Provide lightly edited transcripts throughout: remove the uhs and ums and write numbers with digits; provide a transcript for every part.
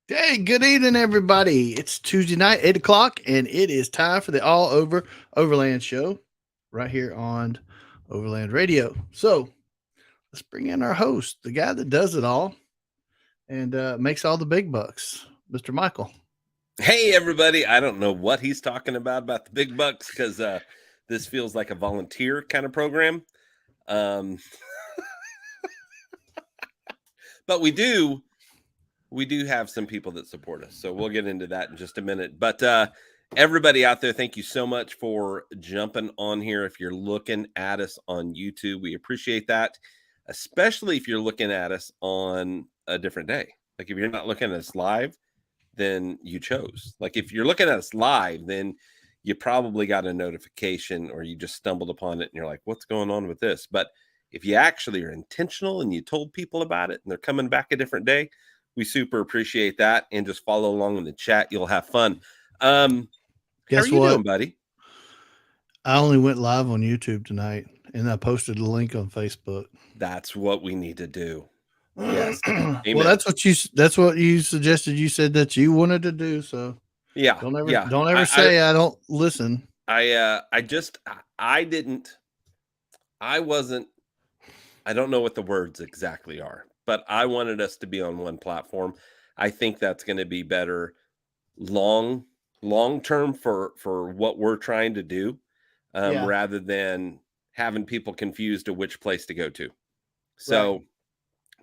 Hey, good evening, everybody. It's Tuesday night, 8 o'clock, and it is time for the All Over Overland show right here on Overland Radio. So let's bring in our host, the guy that does it all and makes all the big bucks, Mr. Michael. Hey, everybody. I don't know what he's talking about the big bucks, because this feels like a volunteer kind of program. But we do have some people that support us. So we'll get into that in just a minute. But everybody out there, thank you so much for jumping on here. If you're looking at us on YouTube, we appreciate that, especially if you're looking at us on a different day. Like if you're not looking at us live, then you chose. Like if you're looking at us live, then you probably got a notification or you just stumbled upon it and you're like, what's going on with this? But if you actually are intentional and you told people about it and they're coming back a different day, we super appreciate that. And just follow along in the chat. You'll have fun. How are you doing, buddy? I only went live on YouTube tonight and I posted a link on Facebook. That's what we need to do. Yes. Well, that's what you suggested. You said that you wanted to do. So yeah. Don't ever say I don't listen. I don't know what the words exactly are, but I wanted us to be on one platform. I think that's going to be better long term for what we're trying to do, rather than having people confused of which place to go to. So right.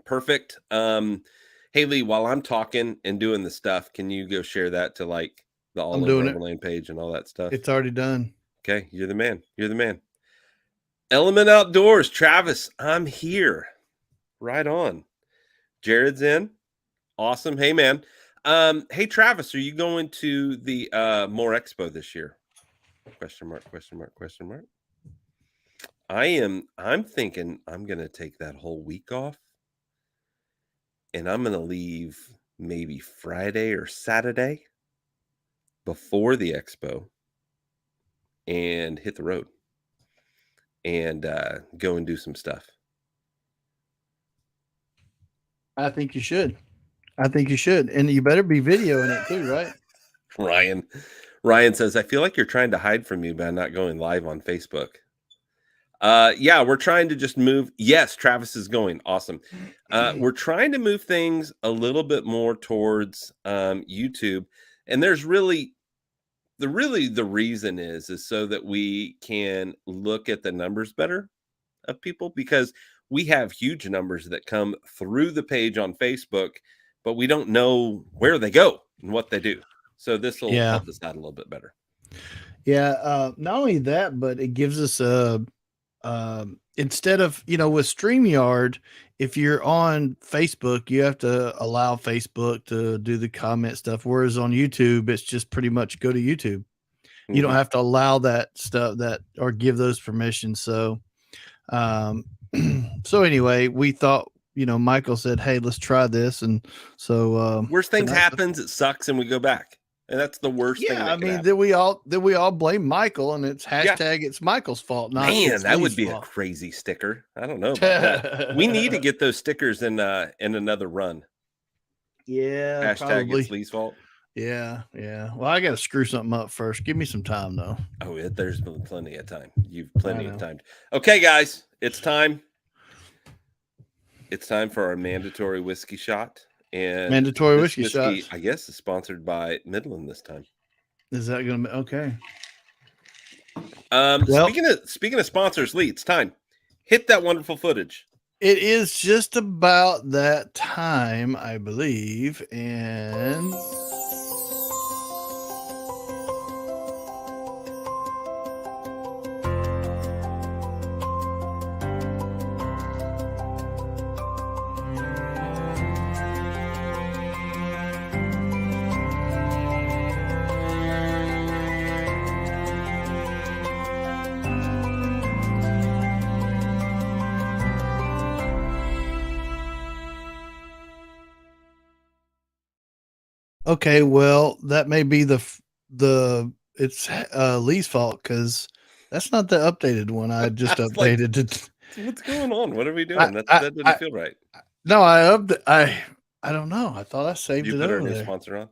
Perfect. Hey Lee, while I'm talking and doing the stuff, can you go share that to like the All Over Overland page and all that stuff? It's already done. Okay, you're the man. Element Outdoors, Travis, I'm here. Right on. Jared's in. Awesome. Hey, man. Hey, Travis, are you going to the More Expo this year? Question mark. I'm thinking I'm going to take that whole week off. And I'm going to leave maybe Friday or Saturday before the expo and hit the road and go and do some stuff. I think you should. And you better be videoing it too, right? Ryan says, I feel like you're trying to hide from me by not going live on Facebook. Yeah, we're trying to just move. Yes, Travis is going. Awesome. We're trying to move things a little bit more towards YouTube. And there's the reason is so that we can look at the numbers better of people, because we have huge numbers that come through the page on Facebook, but we don't know where they go and what they do. So this will help us out a little bit better. Yeah. Not only that, but it gives us instead of, with StreamYard, if you're on Facebook, you have to allow Facebook to do the comment stuff. Whereas on YouTube, it's just pretty much go to YouTube. Mm-hmm. You don't have to allow that stuff or give those permissions. So, so anyway, we thought, Michael said, hey, let's try this. And so, worst things happens, it sucks. And we go back. And that's the worst thing. I mean, that we all blame Michael, and it's hashtag it's Michael's fault. Not that would be a crazy sticker. I don't know about that. We need to get those stickers in another run. Yeah, hashtag probably. It's Lee's fault. Yeah. Well, I got to screw something up first. Give me some time, though. Oh, there's been plenty of time. You've plenty of time. Okay, guys, it's time. It's time for our mandatory whiskey shot. And mandatory whiskey shots, I guess, is sponsored by Midland this time. Is that going to be okay? Speaking of sponsors, Lee, it's time. Hit that wonderful footage. It is just about that time, I believe, and okay, well, that may be it's Lee's fault, because that's not the updated one. I just updated it. What's going on? What are we doing? That didn't feel right. No, I I don't know. I thought I saved You it put our over new there. sponsor on?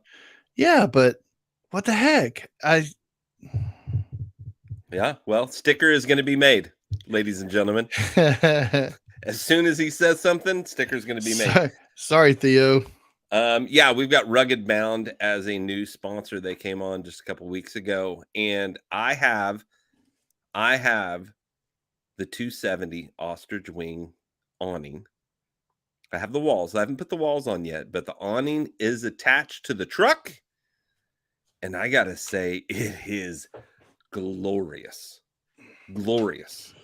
Yeah, but what the heck? Yeah. Well, sticker is going to be made, ladies and gentlemen. As soon as he says something, sticker is going to be made. Sorry, Theo. Yeah, we've got Rugged Bound as a new sponsor. They came on just a couple weeks ago, and I have the 270 ostrich wing awning. I have the walls. I haven't put the walls on yet, but the awning is attached to the truck. And I got to say, it is glorious. Glorious.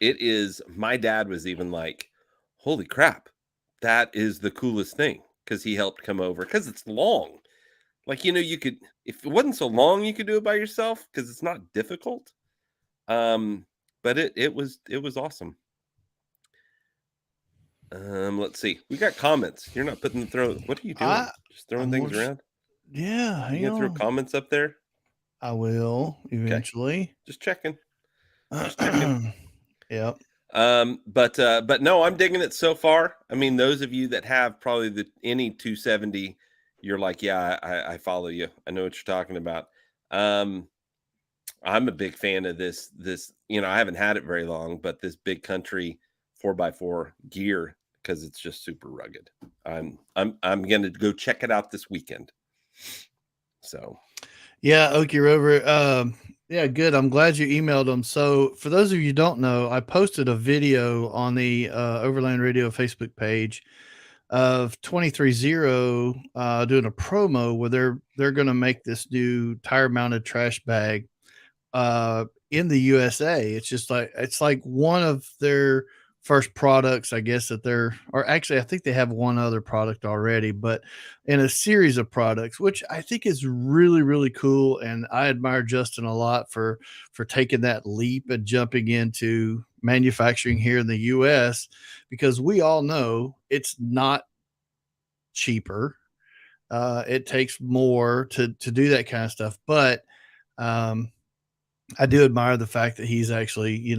It is. My dad was even like, holy crap, that is the coolest thing, because he helped come over, because it's long. Like, you could, if it wasn't so long, you could do it by yourself, because it's not difficult. But it was awesome. Let's see. We got comments. You're not putting what are you doing? Just throwing things around? Yeah, hang You gonna throw on. comments up there? I will eventually. Okay. Just checking. Yep. But no, I'm digging it so far. I mean, those of you that have probably any 270, you're like, yeah, I follow you. I know what you're talking about. I'm a big fan of this, I haven't had it very long, but this Big Country 4x4 gear, because it's just super rugged. I'm going to go check it out this weekend. So, yeah, Okie Rover. Yeah, good. I'm glad you emailed them. So, for those of you who don't know, I posted a video on the Overland Radio Facebook page of 230 doing a promo where they're going to make this new tire mounted trash bag in the USA. It's like one of their first products, I guess, or actually I think they have one other product already, but in a series of products, which I think is really, really cool. And I admire Justin a lot for taking that leap and jumping into manufacturing here in the US, because we all know it's not cheaper. It takes more to do that kind of stuff. But I do admire the fact that he's actually,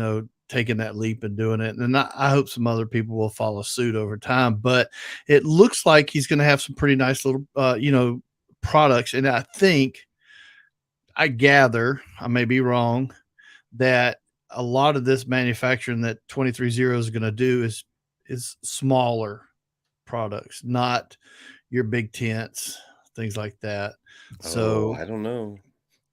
taking that leap and doing it. And I hope some other people will follow suit over time. But it looks like he's going to have some pretty nice little, products. And I gather, I may be wrong, that a lot of this manufacturing that 230 is going to do is smaller products, not your big tents, things like that. So I don't know.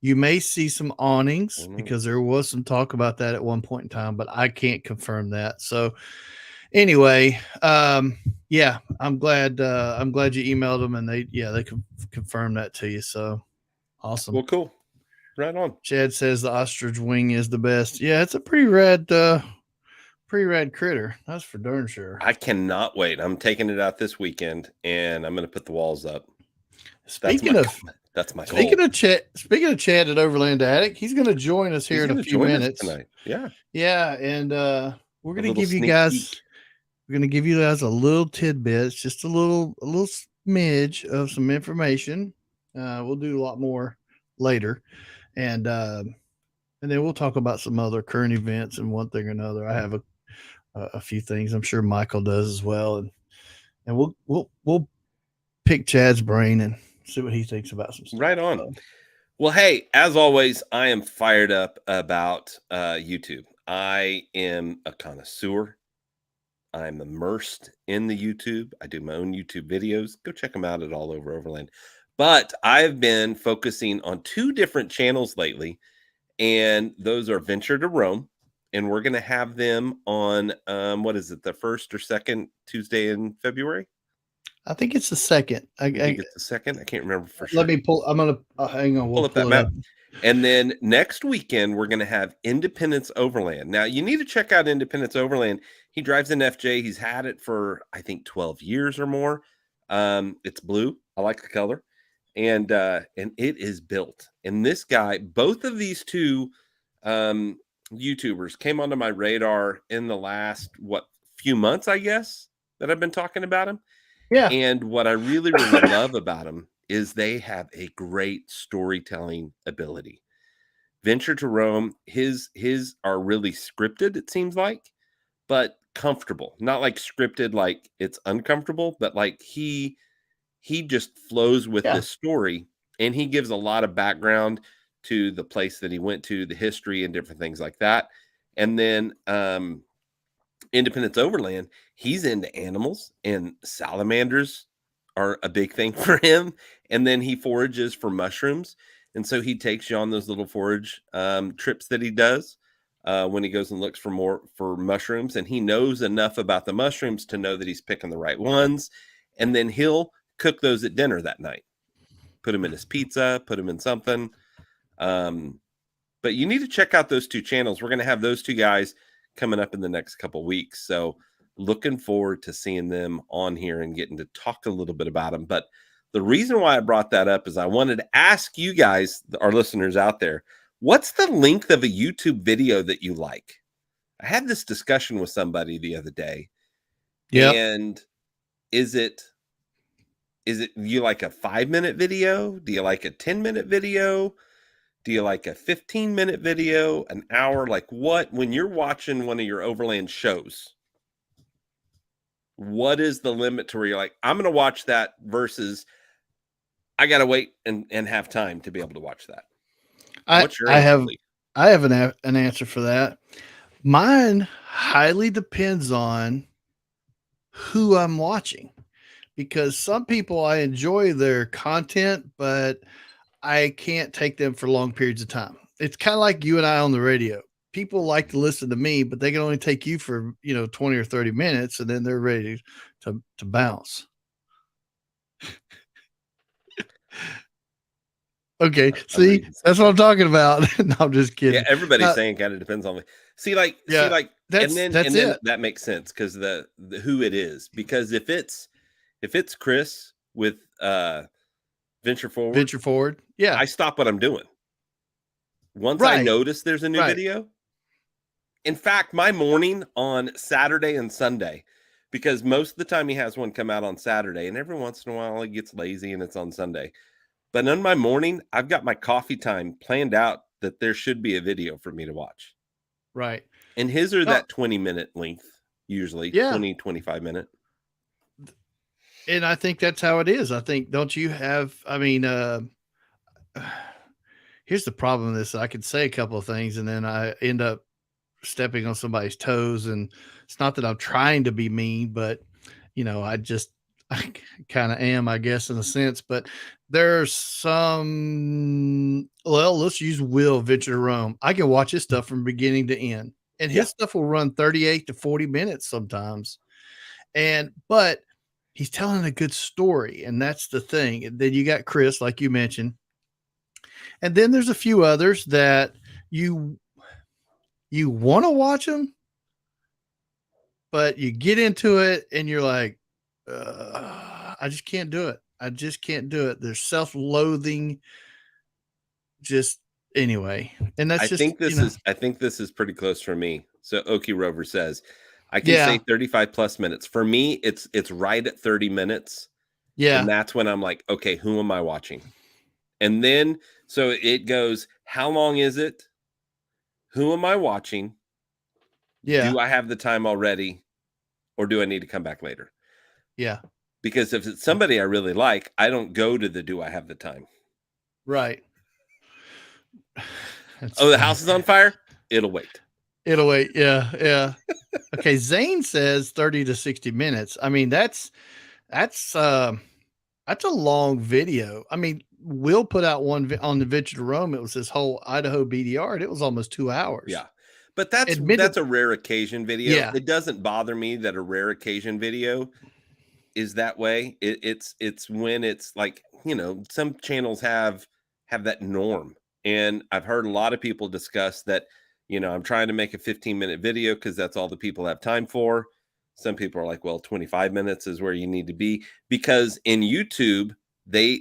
You may see some awnings, because there was some talk about that at one point in time, but I can't confirm that. So anyway, yeah, I'm glad you emailed them, and they can confirm that to you. So awesome. Well, cool. Right on. Chad says the ostrich wing is the best. Yeah, it's a pretty rad critter. That's for darn sure. I cannot wait. I'm taking it out this weekend, and I'm going to put the walls up. Speaking of Chad at Overland Addict, he's going to join us here in a few minutes tonight. Yeah. Yeah, and we're going to give you guys a little tidbits, just a little smidge of some information. We'll do a lot more later, and then we'll talk about some other current events and one thing or another. I have a few things. I'm sure Michael does as well, and we'll pick Chad's brain and see what he thinks about some stuff. Right on. Well, hey, as always, I am fired up about YouTube. I am a connoisseur. I'm immersed in the YouTube. I do my own YouTube videos. Go check them out at All Over Overland. But I've been focusing on two different channels lately, and those are Venture to Roam, and we're going to have them on, what is it, the first or second Tuesday in February? I think it's the second. I think it's the second. I can't remember for sure. Let me pull. I'm gonna hang on. We'll pull up that map. And then next weekend we're gonna have Independence Overland. Now you need to check out Independence Overland. He drives an FJ. He's had it for I think 12 years or more. It's blue. I like the color, and it is built. And this guy, both of these two YouTubers came onto my radar in the last few months, I guess, that I've been talking about him. Yeah. And what I really, really love about them is they have a great storytelling ability. Venture to Roam, his are really scripted, it seems like, but comfortable, not like scripted, like it's uncomfortable, but like he just flows with this story, and he gives a lot of background to the place that he went to, the history and different things like that. And then Independence Overland, he's into animals, and salamanders are a big thing for him. And then he forages for mushrooms. And so he takes you on those little forage trips that he does when he goes and looks for mushrooms. And he knows enough about the mushrooms to know that he's picking the right ones. And then he'll cook those at dinner that night, put them in his pizza, put them in something. But you need to check out those two channels. We're going to have those two guys coming up in the next couple weeks. So looking forward to seeing them on here and getting to talk a little bit about them. But the reason why I brought that up is I wanted to ask you guys, our listeners out there, what's the length of a YouTube video that you like? I had this discussion with somebody the other day. Yeah. And is it you like a 5-minute video? Do you like a 10-minute video? Do you like a 15-minute video, an hour? Like what, when you're watching one of your Overland shows, what is the limit to where you're like, I'm going to watch that versus I got to wait and have time to be able to watch that? What's your answer, I have an answer for that. Mine highly depends on who I'm watching, because some people, I enjoy their content, but I can't take them for long periods of time. It's kind of like you and I on the radio. People like to listen to me, but they can only take you for, 20 or 30 minutes, and then they're ready to bounce. Okay. See, that's what I'm talking about. No, I'm just kidding. Yeah. Everybody's saying kind of depends on me. That's it. That makes sense. Cause the who it is, because if it's Chris with, Venture Forward. Yeah. I stop what I'm doing. Once I notice there's a new video. In fact, my morning on Saturday and Sunday, because most of the time he has one come out on Saturday, and every once in a while he gets lazy and it's on Sunday. But on my morning, I've got my coffee time planned out that there should be a video for me to watch. Right. And his are that 20-minute length, usually 20, 25 minute. And I think that's how it is. I think, don't you have, here's the problem with this. I could say a couple of things and then I end up stepping on somebody's toes. And it's not that I'm trying to be mean, but I kind of am, I guess, in a sense. But there's some, let's use Will Venture to Rome. I can watch his stuff from beginning to end, and his stuff will run 38 to 40 minutes sometimes. But he's telling a good story, and that's the thing. And then you got Chris, like you mentioned. And then there's a few others that you want to watch them, but you get into it and you're like, I just can't do it. I just can't do it. There's self-loathing. Just anyway. And that's I think this is pretty close for me. So Okie Rover says, I can say 35 plus minutes. For me, it's right at 30 minutes. Yeah. And that's when I'm like, okay, who am I watching? And then, so it goes, how long is it? Who am I watching? Yeah. Do I have the time already? Or do I need to come back later? Yeah. Because if it's somebody I really like, I don't go to the do I have the time? Right. The house is on fire? It'll wait. Yeah. Yeah. Okay. Zane says 30 to 60 minutes. I mean, that's a long video. I mean, Will put out one on the Venture to Rome. It was his whole Idaho BDR, and it was almost 2 hours. Yeah. But that's a rare occasion video. Yeah. It doesn't bother me that a rare occasion video is that way. It's when it's like, some channels have that norm. And I've heard a lot of people discuss that, I'm trying to make a 15-minute video because that's all the people have time for. Some people are like, well, 25 minutes is where you need to be, because in YouTube, they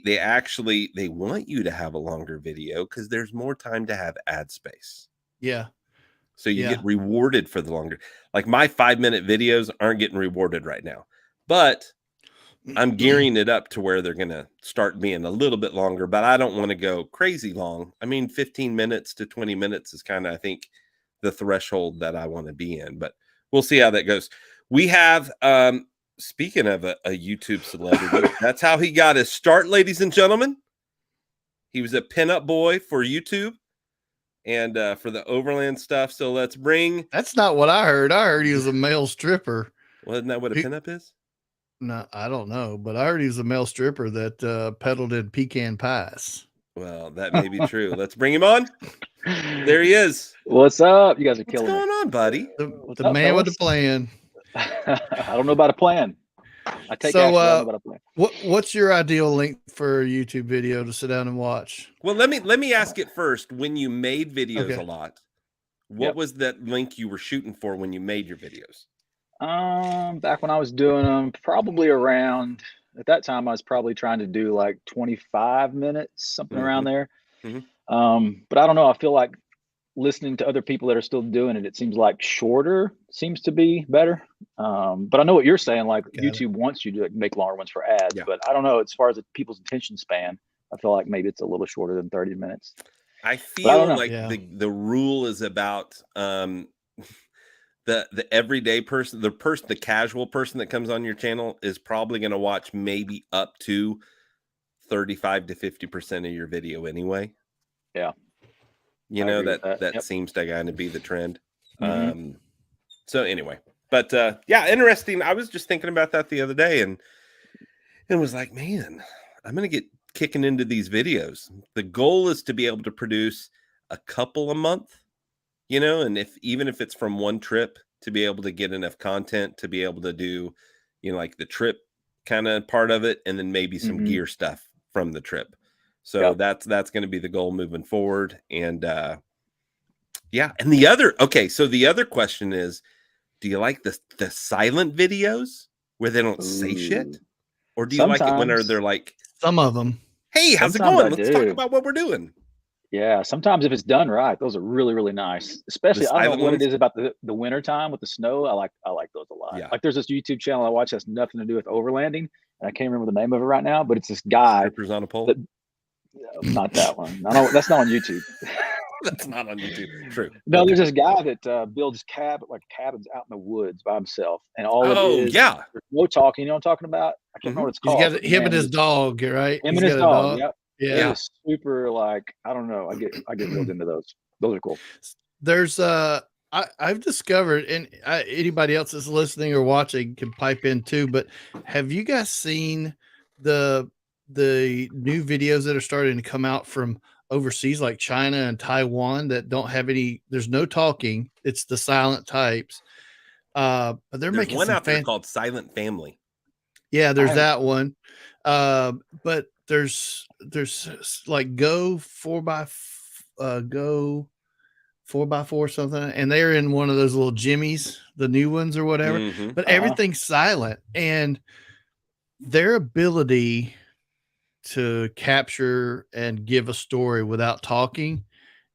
want you to have a longer video because there's more time to have ad space. Yeah. So you get rewarded for the longer. Like my 5-minute videos aren't getting rewarded right now, but I'm gearing it up to where they're going to start being a little bit longer, but I don't want to go crazy long. I mean, 15 minutes to 20 minutes is kind of, I think, the threshold that I want to be in. But we'll see how that goes. We have, speaking of a YouTube celebrity, that's how he got his start, ladies and gentlemen. He was a pinup boy for YouTube and for the Overland stuff. So let's bring. That's not what I heard. I heard he was a male stripper. Well, isn't that what a pinup is? No, I don't know, but I heard he was a male stripper that peddled in pecan pies. Well, that may be true. Let's bring him on. There he is. What's up? You guys are killing What's going on, buddy? The man with the plan. I don't know about a plan. I take action, I don't know about a plan. What's your ideal length for a YouTube video to sit down and watch? Well, let me ask it first. When you made videos a lot, what was that length you were shooting for when you made your videos? Back when I was doing them, probably around, at that time I was probably trying to do like 25 minutes, something around there. But I don't know, I feel like listening to other people that are still doing it, it seems like shorter seems to be better. But I know what you're saying, like YouTube wants you to like, make longer ones for ads, but I don't know, as far as people's attention span, I feel like maybe it's a little shorter than 30 minutes. I feel like the rule is about the everyday person, the casual person that comes on your channel is probably going to watch maybe up to 35 to 50% of your video anyway. Yeah. You know, that seems to kind of be the trend. So anyway, but yeah, interesting. I was just thinking about that the other day and was like, man, I'm going to get kicking into these videos. The goal is to be able to produce a couple a month, you know, and even if it's from one trip, to be able to get enough content to be able to do, you know, like the trip kind of part of it, and then maybe some gear stuff from the trip. So that's going to be the goal moving forward. And yeah, and the other question is, do you like the silent videos where they don't say shit, or do you like it when they're like, some of them, hey, how's it going? Let's talk about what we're doing. Yeah, sometimes if it's done right, those are really, really nice. Especially, I don't know what it is about the winter time with the snow. I like those a lot. Yeah. Like there's this YouTube channel I watch that's nothing to do with overlanding, and I can't remember the name of it right now, but it's this guy. Strippers on a pole. Not that one. No, that's not on YouTube. That's not on YouTube. True. No, there's this guy that builds cabins out in the woods by himself, and all there's no talking. You know what I'm talking about? I can't remember what it's called. He's got him and his dog, right? Him and his dog. Yep. Yeah. Super, like, I don't know. I get reeled into those. Those are cool. There's I've discovered, and anybody else that's listening or watching can pipe in too, but have you guys seen the new videos that are starting to come out from overseas, like China and Taiwan, that don't have there's no talking, it's the silent types, but there's making one out there called Silent Family. Yeah, there's that one, but there's like Go 4x4 something, and they're in one of those little jimmies, the new ones or whatever, but everything's silent, and their ability to capture and give a story without talking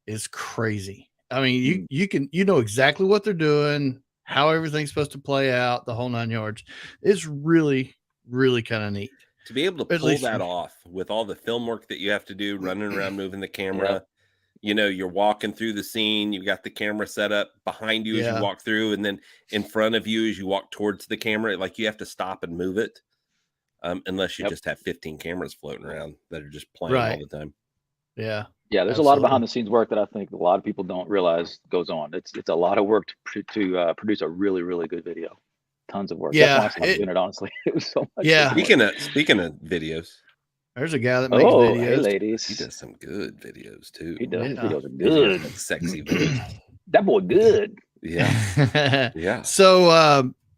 is crazy. I mean, you know exactly what they're doing, how everything's supposed to play out, the whole 9 yards. It's really, really kind of neat to be able to pull that off with all the film work that you have to do, running around, moving the camera. You know, you're walking through the scene, you've got the camera set up behind you as you walk through, and then in front of you as you walk towards the camera, like you have to stop and move it. Unless you just have 15 cameras floating around that are just playing all the time. Yeah. Yeah. There's a lot of behind the scenes work that I think a lot of people don't realize goes on. It's a lot of work to produce a really, really good video. Tons of work. Yeah. That's why I started doing it, honestly. It was so much. Yeah. Speaking of videos, there's a guy that makes videos. Hey, ladies. He does some good videos too. He does. His videos are good. Sexy videos. That boy good. Yeah. Yeah.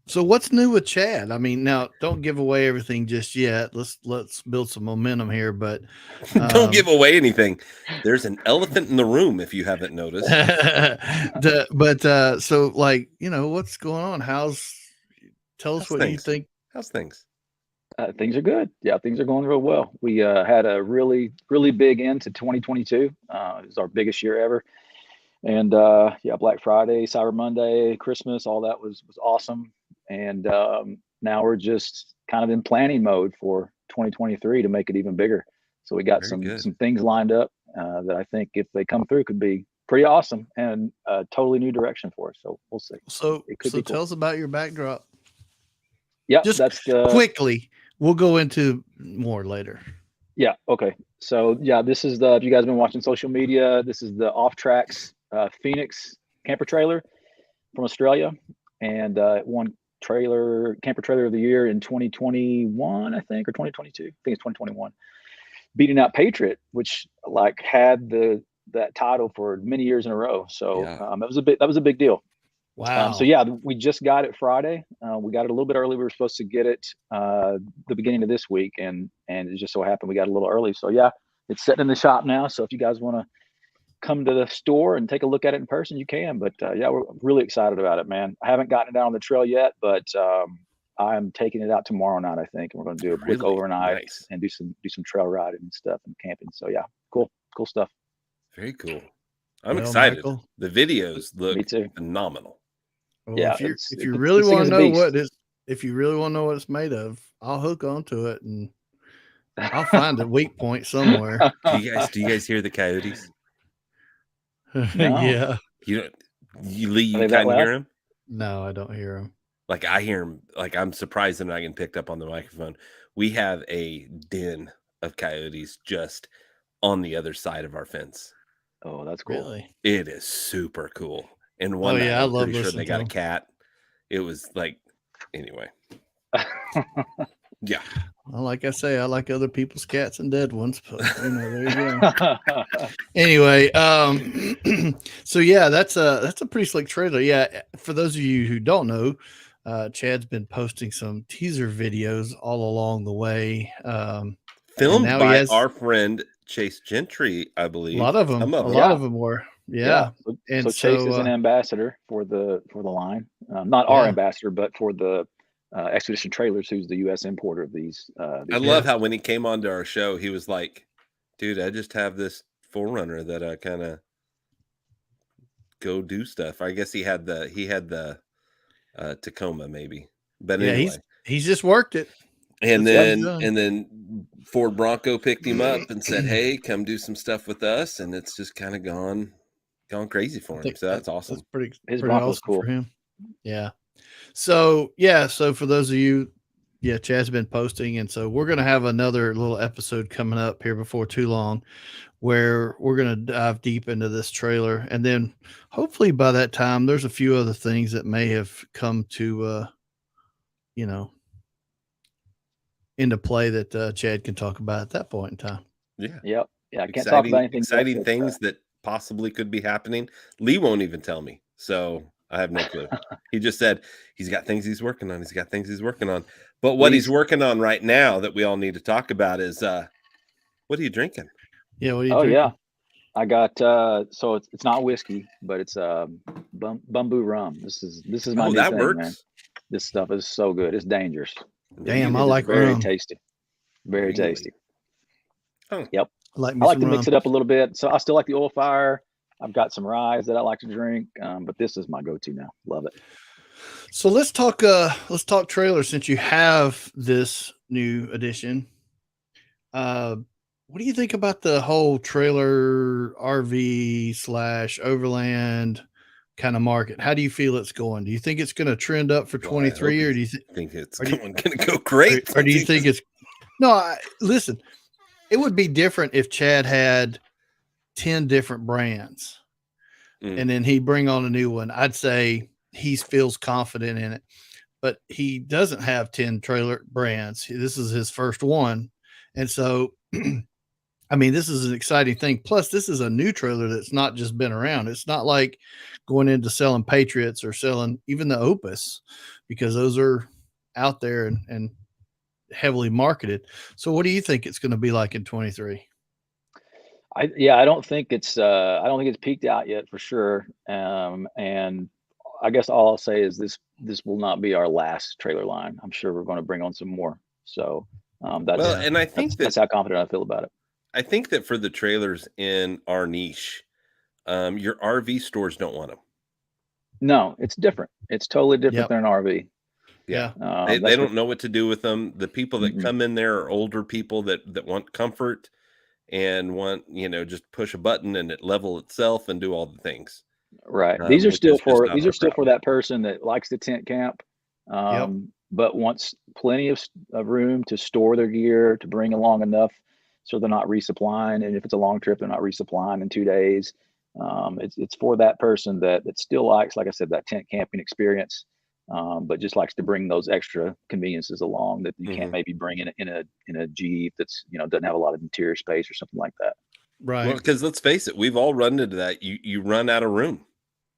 So what's new with Chad? I mean, now don't give away everything just yet. Let's build some momentum here, but don't give away anything. There's an elephant in the room if you haven't noticed. So like, you know, what's going on? Tell us what you think. How's things? Things are good. Yeah, things are going real well. We had a really, really big end to 2022. It was our biggest year ever. And Black Friday, Cyber Monday, Christmas, all that was awesome. And now we're just kind of in planning mode for 2023 to make it even bigger. So we got some things lined up that I think if they come through could be pretty awesome and a totally new direction for us. So we'll see. So It could be cool. tell us about your backdrop. Yeah, Just that's the quickly. We'll go into more later. Yeah. Okay. So yeah, this is the, if you guys have been watching social media, this is the Off Tracks Phoenix camper trailer from Australia, and won camper trailer of the year in 2021, I think, or 2022. I think it's 2021, beating out Patriot, which like had that title for many years in a row. So that was a big deal. Wow. So yeah, we just got it Friday. We got it a little bit early. We were supposed to get it the beginning of this week, and it just so happened we got a little early. So yeah, it's sitting in the shop now. So if you guys want to come to the store and take a look at it in person, you can. But yeah, we're really excited about it, man. I haven't gotten it out on the trail yet, but I'm taking it out tomorrow night, I think, and we're going to do a quick overnight and do some trail riding and stuff and camping. So yeah, cool stuff. Very cool. I'm excited. Michael, the videos look phenomenal. Well, yeah, if you really want to know what it's made of, I'll hook onto it and I'll find a weak point somewhere. Do you guys hear the coyotes? No. Yeah. You kind of hear them? No, I don't hear them. Like I hear them. Like I'm surprised that I can pick up on the microphone. We have a den of coyotes just on the other side of our fence. Oh, that's cool. Really? It is super cool. And one night, I love pretty sure they got them. a cat. It was like, anyway. Yeah. Well, like I say, I like other people's cats and dead ones, but there you go. Anyway, so yeah, that's a pretty slick trailer. Yeah, for those of you who don't know, Chad's been posting some teaser videos all along the way. Filmed by our friend Chase Gentry, I believe. A lot of them. A lot of them were. Yeah. So Chase is an ambassador for the line. Not our ambassador, but for the Expedition Trailers, who's the U.S. importer of these. I love how when he came onto our show, he was like, dude, I just have this 4Runner that I kind of go do stuff. I guess he had the Tacoma maybe. But anyway. He's just worked it. And then Ford Bronco picked him up and said, hey, come do some stuff with us. And it's just kind of gone crazy for him. So that's awesome. That's pretty Bronco's awesome cool for him. Yeah. So for those of you, Chad's been posting. And so we're going to have another little episode coming up here before too long where we're going to dive deep into this trailer. And then hopefully by that time, there's a few other things that may have come to, into play that Chad can talk about at that point in time. Yeah. Yep. Yeah. I can't talk about anything. Exciting things that possibly could be happening. Lee won't even tell me. So I have no clue. He just said he's got things he's working on. But what he's working on right now that we all need to talk about is what are you drinking? Yeah. What are you drinking? Yeah. I got so it's not whiskey, but it's bamboo rum. This is my new thing, works. Man. This stuff is so good. It's dangerous. Damn, I like very rum. tasty. Very tasty. Oh. Yep. I like to mix it up a little bit. So I still like the oil fire. I've got some rye that I like to drink, but this is my go-to now. Love it. So let's talk trailer since you have this new edition. What do you think about the whole trailer RV / Overland kind of market? How do you feel it's going? Do you think it's going to trend up for 23, or do you think it's going to go great? Or do you think it's listen, it would be different if Chad had 10 different brands and then he bring on a new one. I'd say he feels confident in it, but he doesn't have 10 trailer brands. This is his first one. And so, I mean, this is an exciting thing. Plus, this is a new trailer that's not just been around. It's not like going into selling Patriots or selling even the Opus, because those are out there and heavily marketed. So what do you think it's going to be like in 23? I don't think it's peaked out yet for sure. And I guess all I'll say is this will not be our last trailer line. I'm sure we're going to bring on some more. So that's how confident I feel about it. I think that for the trailers in our niche, your RV stores don't want them. No, it's different. It's totally different than an RV. Yeah. They don't know what to do with them. The people that come in there are older people that want comfort and want, just push a button and it level itself and do all the things. Right. These are still for crowd. that person that likes to tent camp, Yep. but wants plenty of room to store their gear, to bring along enough so they're not resupplying. And if it's a long trip, they're not resupplying in 2 days. It's for that person that still likes, like I said, that tent camping experience, but just likes to bring those extra conveniences along that you can't maybe bring in a Jeep that's doesn't have a lot of interior space or something like that. Right. Well, because let's face it, we've all run into that. You run out of room.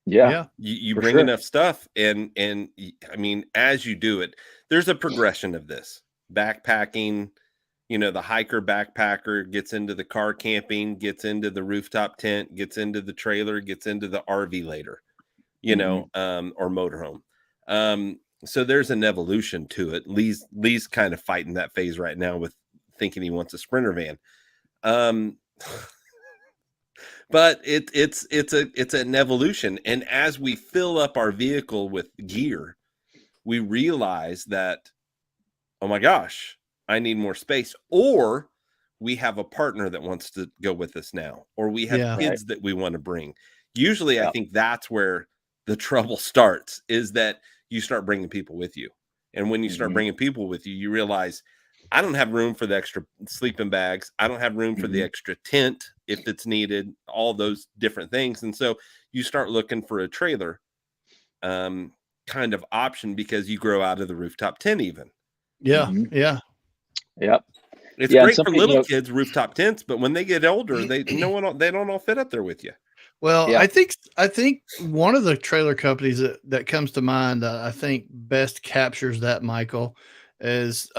Yeah. You bring enough stuff, and I mean, as you do it, there's a progression of this. Backpacking, the hiker backpacker gets into the car camping, gets into the rooftop tent, gets into the trailer, gets into the RV later, or motorhome. So there's an evolution to it. Lee's kind of fighting that phase right now with thinking he wants a Sprinter van. But it's an evolution. And as we fill up our vehicle with gear, we realize that, oh my gosh, I need more space. Or we have a partner that wants to go with us now, or we have kids that we want to bring. Usually, I think that's where the trouble starts, is that you start bringing people with you. And when you start bringing people with you, you realize, I don't have room for the extra sleeping bags. I don't have room for the extra tent if it's needed, all those different things. And so you start looking for a trailer kind of option, because you grow out of the rooftop tent even. Yeah. Yeah. Yep. It's great for little kids, rooftop tents, but when they get older, they don't all fit up there with you. Well, I think one of the trailer companies that comes to mind that I think best captures that, Michael, is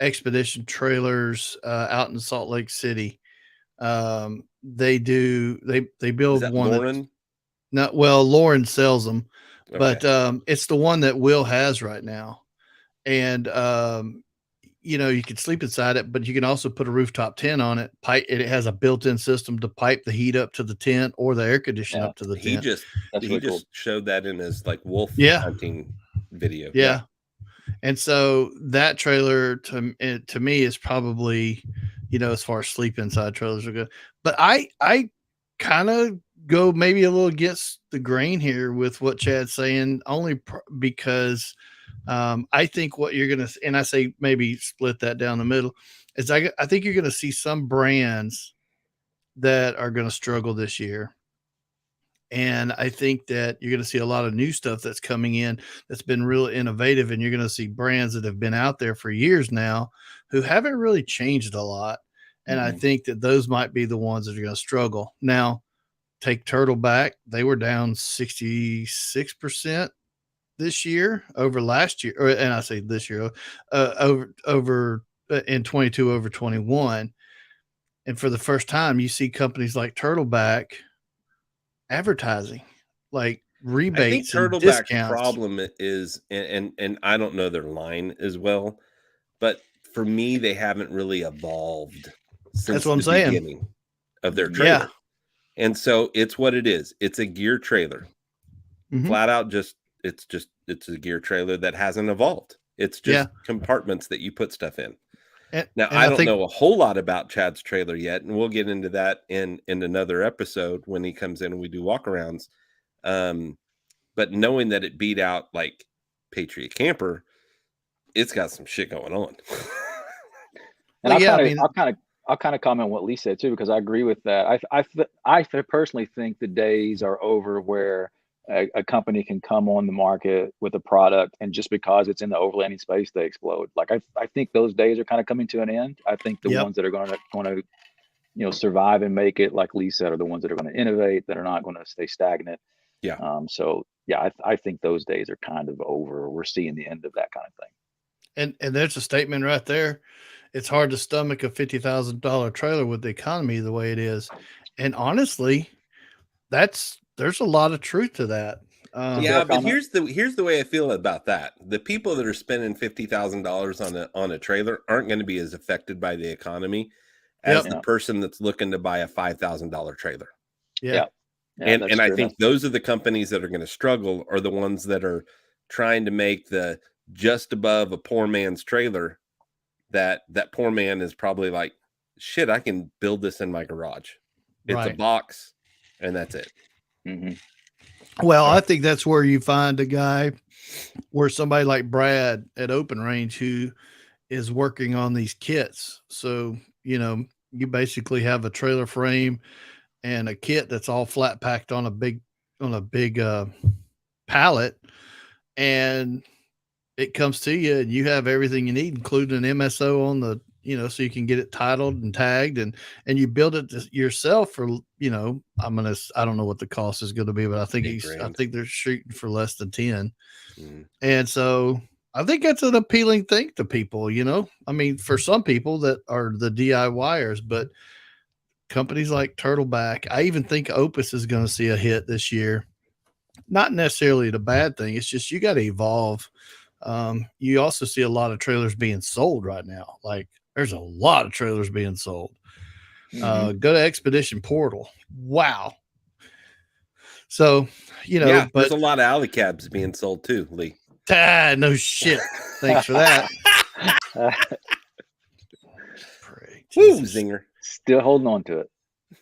Expedition Trailers out in Salt Lake City. They build one. Lauren? Lauren sells them, but it's the one that Will has right now. And you can sleep inside it, but you can also put a rooftop tent on it. It has a built-in system to pipe the heat up to the tent or the air conditioning up to the tent. He just showed that in his wolf hunting video. Yeah. And so that trailer to me is probably, as far as sleep inside trailers are good. But I kind of go maybe a little against the grain here with what Chad's saying, only because I think what you're going to, and I say maybe split that down the middle, is I think you're going to see some brands that are going to struggle this year. And I think that you're going to see a lot of new stuff that's coming in that's been really innovative. And you're going to see brands that have been out there for years now who haven't really changed a lot. And I think that those might be the ones that are going to struggle. Now, take Turtleback. They were down 66% this year over last year. And I say this year, over in 22 over 21. And for the first time, you see companies like Turtleback advertising, like rebates. I think Turtleback's problem is, and I don't know their line as well, but for me, they haven't really evolved since the beginning of their trailer. Yeah. And so it's what it is. It's a gear trailer. Flat out, it's a gear trailer that hasn't evolved. It's just compartments that you put stuff in. Now, I don't know a whole lot about Chad's trailer yet, and we'll get into that in another episode when he comes in and we do walkarounds. But knowing that it beat out like Patriot Camper, it's got some shit going on. And I'll kind of comment on what Lee said too, because I agree with that. I personally think the days are over where a company can come on the market with a product, and just because it's in the overlanding space, they explode. Like I think those days are kind of coming to an end. I think the ones that are going to survive and make it, like Lee said, are the ones that are going to innovate, that are not going to stay stagnant. Yeah. I think those days are kind of over. We're seeing the end of that kind of thing. And there's a statement right there. It's hard to stomach a $50,000 trailer with the economy the way it is. And honestly, there's a lot of truth to that. But here's the way I feel about that. The people that are spending $50,000 on a trailer aren't going to be as affected by the economy as the person that's looking to buy a $5,000 trailer. Yeah. And I think those are the companies that are going to struggle, are the ones that are trying to make the just above a poor man's trailer. That poor man is probably like shit, I can build this in my garage. It's a Right. box, and that's it. Well, I think that's where you find a guy where somebody like Brad at Open Range who is working on these kits. So, you basically have a trailer frame and a kit that's all flat packed on a big pallet, and it comes to you and you have everything you need, including an MSO on the, so you can get it titled and tagged, and you build it yourself for, I don't know what the cost is going to be, but I think they're shooting for less than 10. And so I think that's an appealing thing to people, I mean, for some people that are the DIYers, but companies like Turtleback, I even think Opus is going to see a hit this year. Not necessarily the bad thing. It's just, you got to evolve. You also see a lot of trailers being sold right now. Like, there's a lot of trailers being sold. Go to Expedition Portal. Wow. So, but there's a lot of alley cabs being sold too, Lee. No shit. Thanks for that. Woo, zinger. Still holding on to it.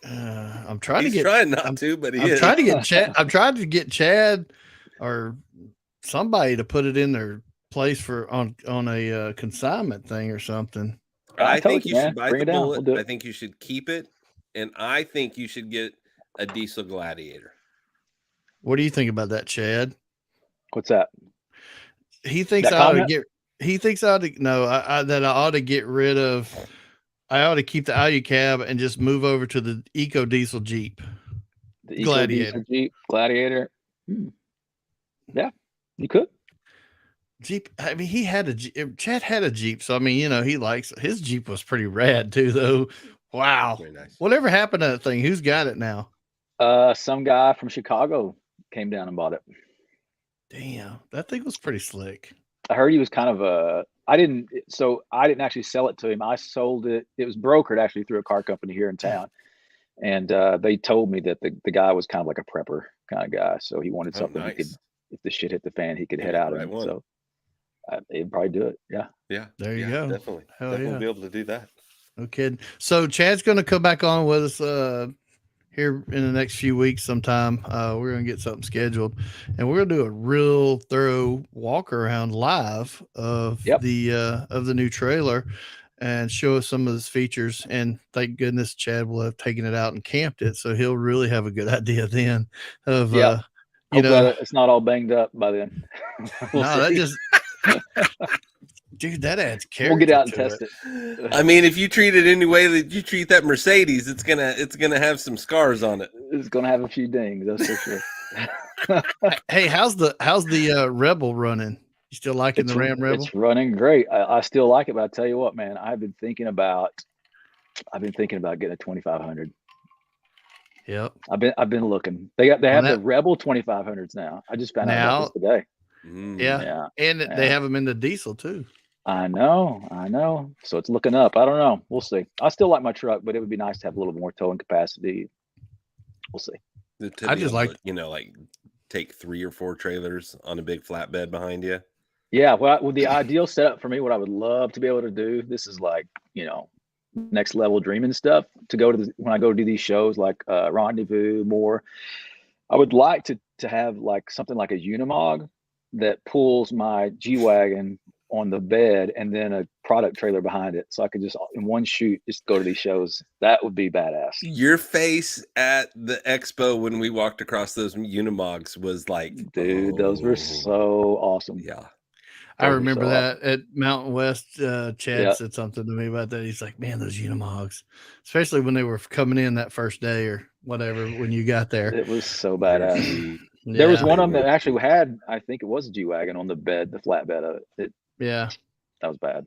I'm trying He's to get trying not to, but I'm trying to get Chad. I'm trying to get Chad or somebody to put it in their place for on a consignment thing or something. I think you should buy the bullet. I think you should keep it, and I think you should get a diesel Gladiator. What do you think about that, Chad? What's that? He thinks I ought to get. He thinks I ought to that I ought to get rid of. I ought to keep the Alu cab and just move over to the Eco Diesel Jeep. The Gladiator. Jeep Gladiator. Yeah, you could. Jeep. I mean, he had a Jeep. Chad had a Jeep, so I mean, he likes his Jeep was pretty rad too, though. Wow. Very nice. Whatever happened to that thing? Who's got it now? Some guy from Chicago came down and bought it. Damn, that thing was pretty slick. I heard he was kind of I didn't actually sell it to him. I sold it. It was brokered actually through a car company here in town. And they told me that the guy was kind of like a prepper kind of guy. So he wanted something he could, if the shit hit the fan, he could head out. Right, so they'd probably do it. Yeah. Yeah. There you go. Definitely. Definitely be able to do that. No kidding. So Chad's going to come back on with us here in the next few weeks sometime. We're going to get something scheduled, and we're going to do a real thorough walk around live of the new trailer and show us some of his features. And thank goodness Chad will have taken it out and camped it, so he'll really have a good idea then of it's not all banged up by then. That just dude, that adds character. We'll get out and test it. I mean, if you treat it any way that you treat that Mercedes, it's gonna have some scars on it. It's gonna have a few dings, that's for sure. Hey, how's the Rebel running? You still liking the Ram Rebel? It's running great. I still like it, but I tell you what, man, I've been thinking about getting a 2500. Yep. I've been looking. They have the Rebel 2500s now. I just found out about this today. Yeah. And they have them in the diesel too. I know. So it's looking up. I don't know. We'll see. I still like my truck, but it would be nice to have a little more towing capacity. We'll see. I just like take 3 or 4 trailers on a big flatbed behind you. Yeah. Well, the ideal setup for me, what I would love to be able to do, this is like, next level dreaming stuff, to go to when I go to do these shows like Rendezvous more. I would like to have like something like a Unimog that pulls my G-Wagon on the bed and then a product trailer behind it, so I could just in one shoot just go to these shows. That would be badass. Your face at the expo when we walked across those Unimogs was like, dude, those were so awesome. Yeah, I remember that at Mountain West. Chad said something to me about that. He's like, man, those Unimogs, especially when they were coming in that first day or whatever when you got there, it was so badass. There was one of them that actually had, I think it was a G-Wagon on the bed, the flatbed of it. Yeah, that was bad.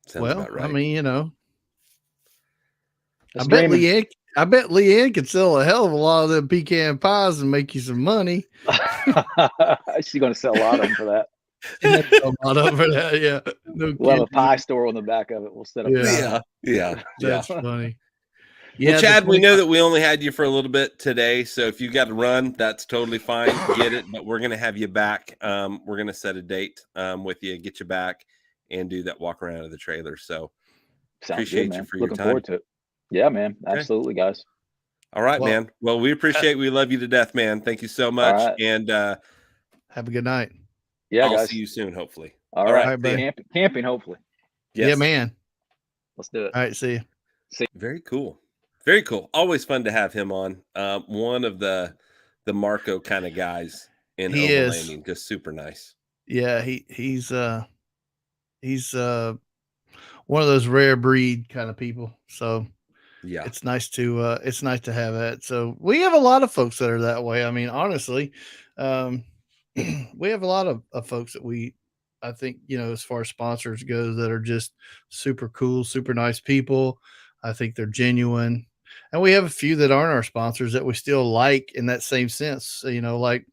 Sounds about right. I mean, I bet Leanne could sell a hell of a lot of them pecan pies and make you some money. She's going to sell a lot of them for that. A lot of that, yeah. We'll have a pie store on the back of it. We'll set up. Yeah. That's funny. Yeah, well, Chad, we know that we only had you for a little bit today, so if you've got to run, that's totally fine. Get it, but we're going to have you back. We're going to set a date with you, get you back, and do that walk around of the trailer. So Sounds Appreciate good, man. you for Looking your forward time. to it. Yeah, man. Okay. Absolutely, guys. All right, Well, man. Well, we love you to death, man. Thank you so much. right. And have a good night. Yeah, I'll guys. see you soon, hopefully. All right, right, buddy. Camping, hopefully. Yes. Yeah, man. Let's do it. All right, see you. Very cool. Very cool. Always fun to have him on. One of the Marco kind of guys in He is. overlanding. Just super nice. Yeah, he's one of those rare breed kind of people. So Yeah. it's nice to have that. So we have a lot of folks that are that way. I mean, honestly, we have a lot of folks that I think, as far as sponsors goes, that are just super cool, super nice people. I think they're genuine. And we have a few that aren't our sponsors that we still like in that same sense. Like,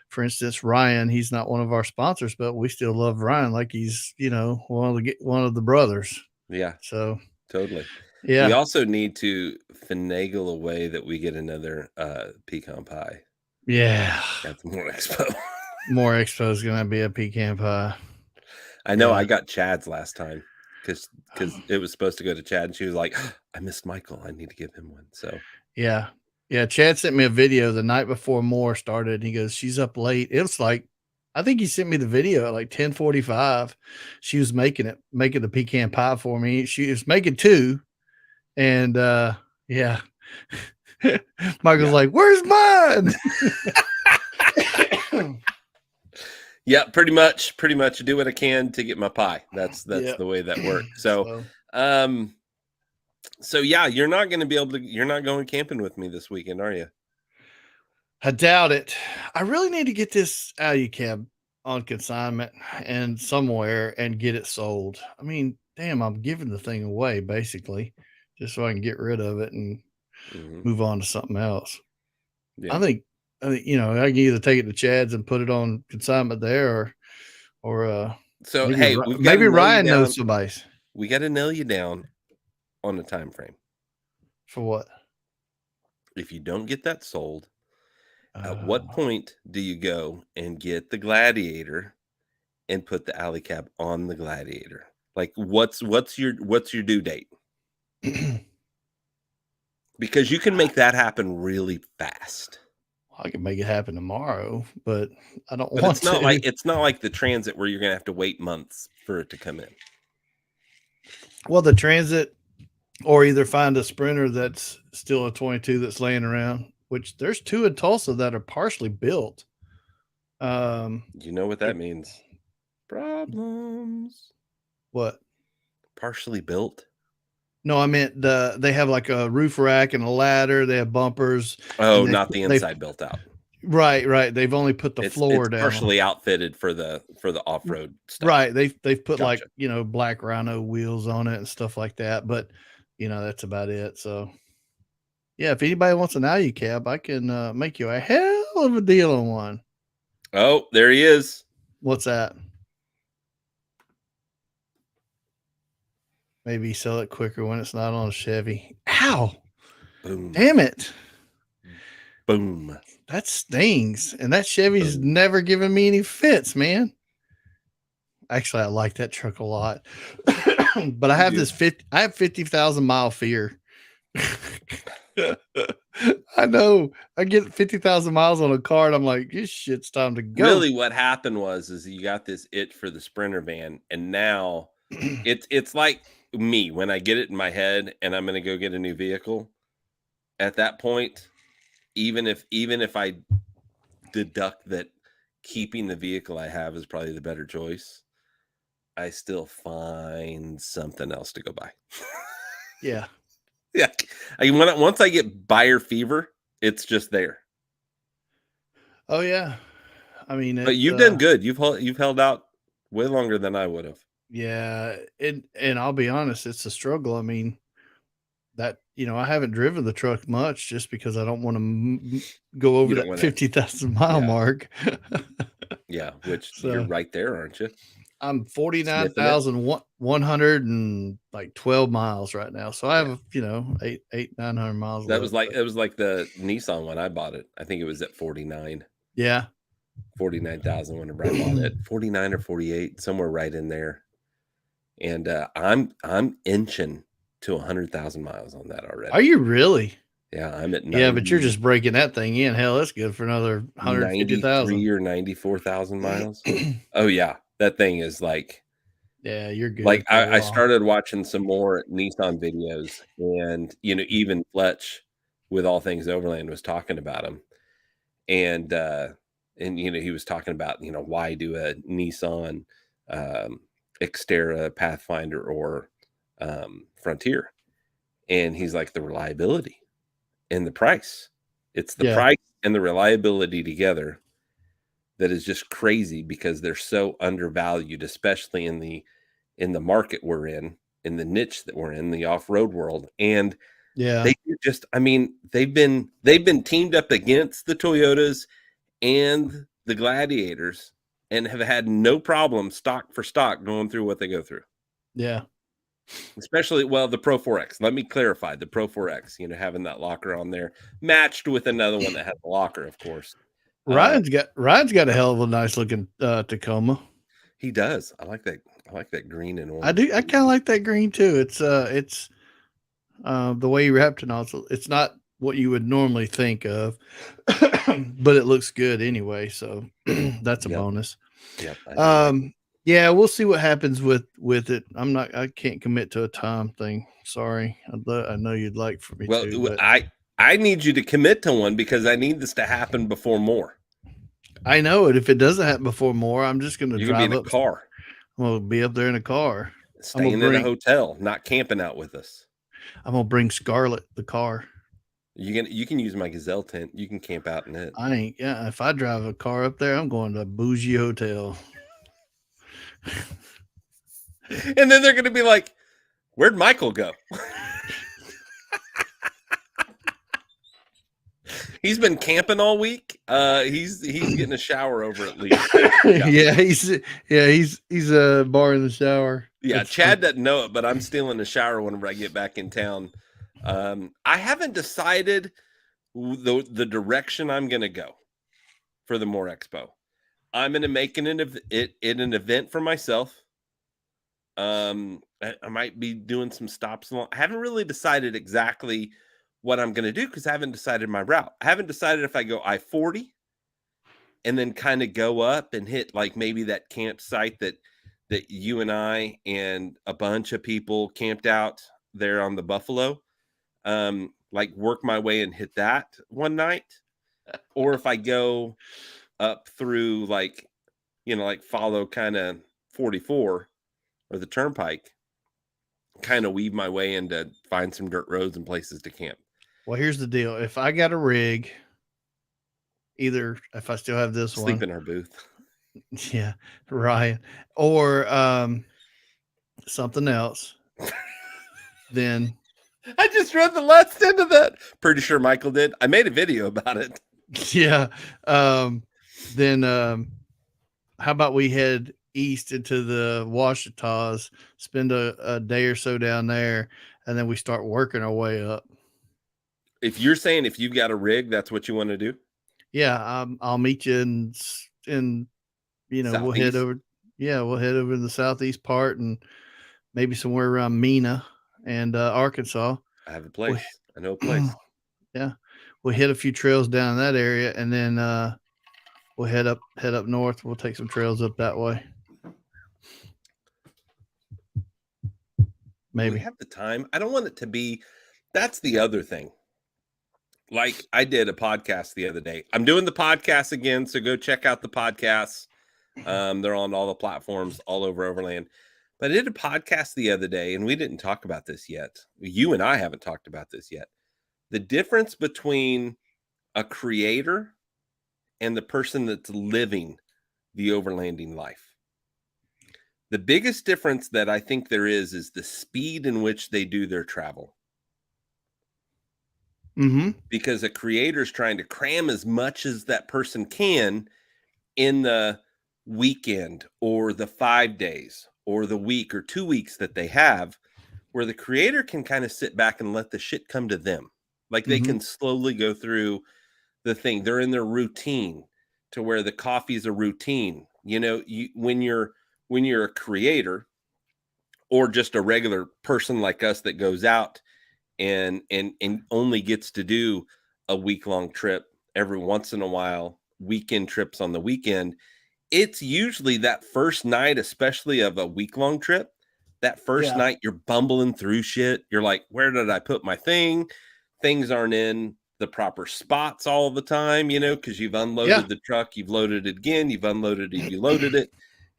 for instance, Ryan, he's not one of our sponsors, but we still love Ryan like he's, one of the brothers. Yeah. So totally. yeah. We also need to finagle a way that we get another pecan pie. Yeah. That's more expo. More expo is gonna be a pecan pie. I know. I got Chad's last time because it was supposed to go to Chad, and she was like, "I missed Michael. I need to give him one." So yeah. Chad sent me a video the night before Moore started. He goes, "She's up late." It was like, I think he sent me the video at like 10:45. She was making the pecan pie for me. She was making two, and yeah. Michael's like, "Where's mine?" Yeah, pretty much do what I can to get my pie. That's Yeah. the way that works. So yeah, you're not going camping with me this weekend, are you? I doubt it. I really need to get this Audi cab on consignment and somewhere and get it sold. I mean, damn, I'm giving the thing away basically just so I can get rid of it and move on to something else. Yeah. I think, I can either take it to Chad's and put it on consignment there or so maybe, hey, maybe Ryan knows somebody. We got to nail you down on a time frame. For what? If you don't get that sold, at what point do you go and get the Gladiator and put the alley cab on the Gladiator? Like what's your due date? Because you can make that happen really fast. I can make it happen tomorrow, but I don't But want it's not to. it's not like the Transit where you're going to have to wait months for it to come in. Well, the Transit, or either find a Sprinter that's still a 22 that's laying around, which there's two in Tulsa that are partially built. You know what that means? Problems. What? Partially built? No, I meant they have like a roof rack and a ladder. They have bumpers. Oh, not the inside built out. Right. They've only put the floor down. Partially outfitted for the off-road stuff. Right. They've put Gotcha. like, black Rhino wheels on it and stuff like that. But that's about it. So yeah, if anybody wants an Audi cab, I can make you a hell of a deal on one. Oh, there he is. What's that? Maybe sell it quicker when it's not on a Chevy. Ow! Boom. Damn it! Boom. That stings. And that Chevy's never given me any fits, man. Actually, I like that truck a lot. But I have I have 50,000 mile fear. I know. I get 50,000 miles on a car and I'm like, this shit's time to go. Really, what happened was you got this it for the Sprinter van, and now it's like me when I get it in my head and I'm going to go get a new vehicle. At that point, even if I deduct that keeping the vehicle I have is probably the better choice, I still find something else to go buy. Yeah. Yeah. Once I get buyer fever, it's just there. Oh yeah. I mean, but you've done good. You've held out way longer than I would have. Yeah. And I'll be honest, it's a struggle. I mean, that, I haven't driven the truck much just because I don't want to go over that 50,000 mile mark. Yeah. Which you're right there, aren't you? I'm 49,112 miles right now. So I have, 900 miles. It was like the Nissan when I bought it. I think it was at 49. Yeah. 49,000 whenever I bought it. 49 or 48, somewhere right in there. And I'm inching to 100,000 miles on that already. Are you really? Yeah, I'm at 90, yeah, but you're just breaking that thing in. Hell, that's good for another 150,000 or 94,000 miles. Oh yeah, that thing is like, yeah, you're good. Like I started watching some more Nissan videos, and even Fletch with All Things Overland was talking about them, and he was talking about why do a Nissan Xterra, Pathfinder, or Frontier, and he's like, the reliability and the price. It's the price and the reliability together that is just crazy, because they're so undervalued, especially in the market we're in the niche that we're in, the off-road world. And they just, they've been teamed up against the Toyotas and the Gladiators and have had no problem stock for stock going through what they go through. Yeah. Especially, the Pro 4X. Let me clarify, the Pro 4X, having that locker on there, matched with another one that has a locker, of course. Ryan's got a hell of a nice looking Tacoma. He does. I like that green and orange. I do. I kind of like that green too. It's the way you wrapped it. Also, it's not what you would normally think of, but it looks good anyway. So that's a bonus. Yep. Yeah, we'll see what happens with it. I can't commit to a time thing. Sorry. I know you'd like for me to. But I need you to commit to one, because I need this to happen before more. I know it. If it doesn't happen before more, I'm just going to drive be in a car. I'm going to be up there in a car. Staying in a hotel, not camping out with us. I'm going to bring Scarlett, the car. You can use my Gazelle tent. You can camp out in it. If I drive a car up there, I'm going to a bougie hotel. And then they're going to be like, where'd Michael go? He's been camping all week. He's getting a shower over at least. He's a bar in the shower. Yeah, Chad doesn't know it, but I'm stealing a shower whenever I get back in town. I haven't decided the direction I'm going to go for the More Expo. I'm going to make it an event for myself. I might be doing some stops along. I haven't really decided exactly what I'm going to do, because I haven't decided my route. I haven't decided if I go I-40 and then kind of go up and hit like maybe that campsite that you and I and a bunch of people camped out there on the Buffalo, like work my way and hit that one night, or if I go up through like follow kind of 44 or the turnpike, kind of weave my way in to find some dirt roads and places to camp. Well, here's the deal. If I got a rig, either if I still have this Sleep in our booth. Yeah, Ryan, or something else, then I just read the last end of that. Pretty sure Michael did. I made a video about it. Yeah. Then how about we head east into the Ouachitas, spend a day or so down there, and then we start working our way up. If you're saying if you've got a rig, that's what you want to do? Yeah, I'll meet you in Southeast? We'll head over. Yeah, we'll head over to the southeast part and maybe somewhere around Mena and Arkansas. I have a place. I know a place. Yeah, we'll hit a few trails down in that area, and then we'll head up north. We'll take some trails up that way. Maybe we have the time. I don't want it to be. That's the other thing. Like I did a podcast the other day. I'm doing the podcast again, so go check out the podcasts. They're on all the platforms all over Overland. But I did a podcast the other day, and we didn't talk about this yet. You and I haven't talked about this yet. The difference between a creator and the person that's living the overlanding life. The biggest difference that I think there is the speed in which they do their travel. Mm-hmm. Because a creator is trying to cram as much as that person can in the weekend or the 5 days or the week or 2 weeks that they have, where the creator can kind of sit back and let the shit come to them. Like they can slowly go through the thing. They're in their routine to where the coffee is a routine. When you're a creator or just a regular person like us that goes out and only gets to do a week-long trip every once in a while, weekend trips on the weekend, it's usually that first night, especially of a week-long trip, that first night you're bumbling through shit. You're like, where did I put my thing? Things aren't in the proper spots all the time, because you've unloaded the truck, you've loaded it again, you've unloaded it, you loaded it.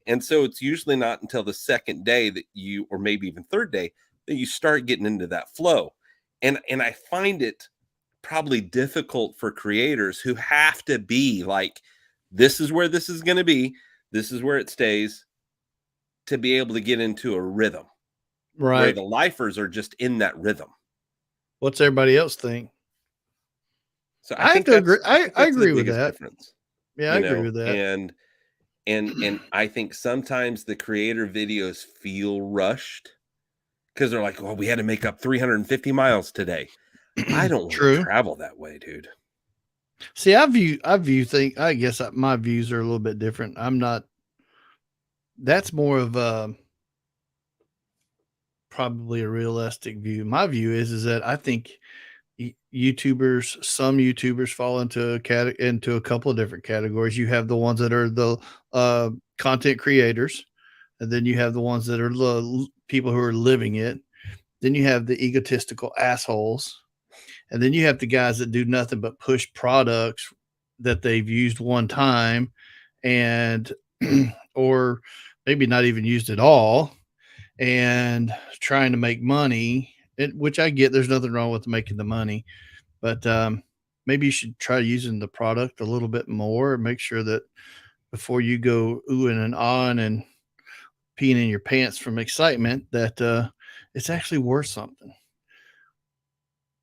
And so it's usually not until the second day that you, or maybe even third day, that you start getting into that flow. And I find it probably difficult for creators who have to be like, this is where this is going to be, this is where it stays, to be able to get into a rhythm. Right. Where the lifers are just in that rhythm. What's everybody else think? So I think agree. I agree with that. Difference, I agree with that. And I think sometimes the creator videos feel rushed because they're like, well, we had to make up 350 miles today. I don't want to travel that way, dude. See, I guess my views are a little bit different. That's more of probably a realistic view. My view is that I think some YouTubers fall into a couple of different categories. You have the ones that are the content creators, and then you have the ones that are the people who are living it. Then you have the egotistical assholes, and then you have the guys that do nothing but push products that they've used one time, and or maybe not even used at all, and trying to make money. Which I get, there's nothing wrong with making the money, but maybe you should try using the product a little bit more and make sure that before you go oohing and ahhing and peeing in your pants from excitement, that it's actually worth something.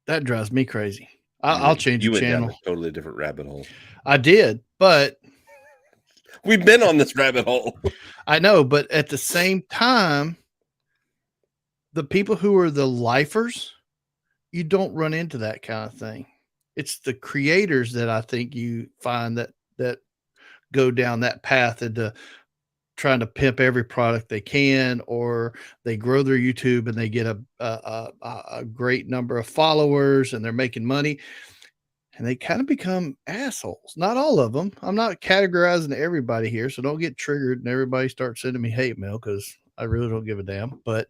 That drives me crazy. I'll change the channel. Down a totally different rabbit hole. I did, but we've been on this rabbit hole. I know, but at the same time, the people who are the lifers, you don't run into that kind of thing. It's the creators that I think you find that go down that path into trying to pimp every product they can, or they grow their YouTube and they get a great number of followers and they're making money, and they kind of become assholes. Not all of them. I'm not categorizing everybody here, so don't get triggered and everybody start sending me hate mail, because I really don't give a damn. But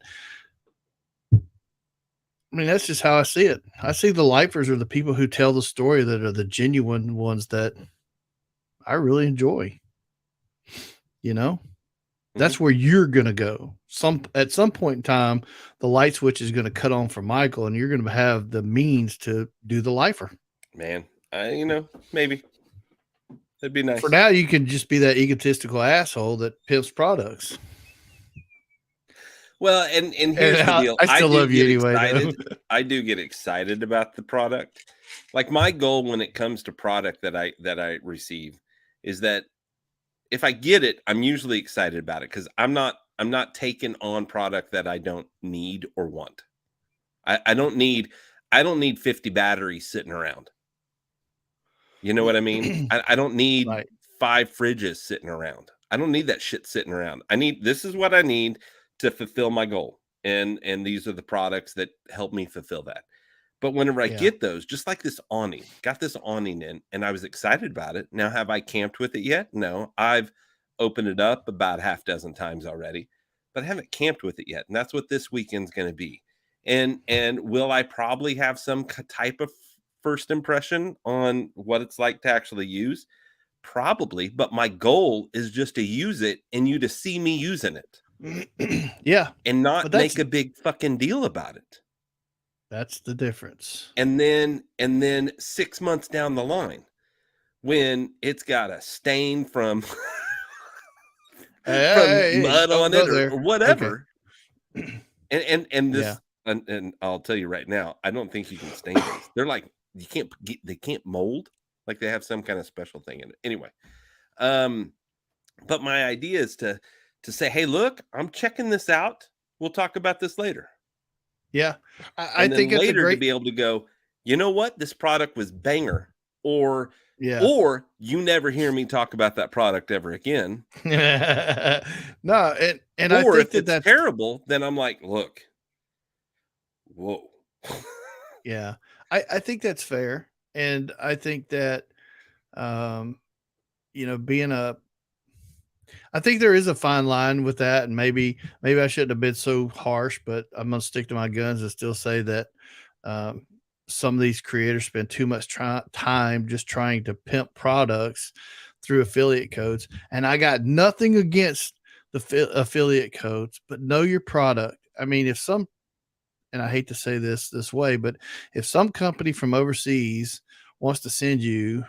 I mean, that's just how I see it. I see the lifers are the people who tell the story, that are the genuine ones that I really enjoy. That's where you're going to go. At some point in time, the light switch is going to cut on for Michael, and you're going to have the means to do the lifer. Man, maybe that'd be nice. For now, you can just be that egotistical asshole that pimps products. Well, and here's the deal. I still love you anyway. I do get excited about the product. Like, my goal when it comes to product that I receive is that if I get it, I'm usually excited about it, because I'm not taking on product that I don't need or want. I don't need 50 batteries sitting around. You know what I mean? I don't need 5 fridges sitting around. I don't need that shit sitting around. This is what I need to fulfill my goal. And these are the products that help me fulfill that. But whenever I get those, just like this awning, got this awning in, and I was excited about it. Now, have I camped with it yet? No, I've opened it up about half dozen times already, but I haven't camped with it yet. And that's what this weekend's going to be. And will I probably have some type of first impression on what it's like to actually use? Probably, but my goal is just to use it and you to see me using it. Yeah. And not make a big fucking deal about it. That's the difference. And then 6 months down the line, when it's got a stain from mud on it or whatever, okay. and this and I'll tell you right now, I don't think you can stain these. They're like, they can't mold. Like, they have some kind of special thing in it. Anyway, but my idea is to say, hey, look, I'm checking this out. We'll talk about this later. Yeah. I think later to be able to go, you know what? This product was banger. Or Yeah. Or you never hear me talk about that product ever again. No, and I Or think if that's terrible, then I'm like, look, whoa. yeah. I think that's fair. And I think that you know, I think there is a fine line with that, and maybe I shouldn't have been so harsh, but I'm gonna stick to my guns and still say that um, some of these creators spend too much time just trying to pimp products through affiliate codes. And I got nothing against the affiliate codes, but know your product. I mean, if some, and I hate to say this way, but if some company from overseas wants to send you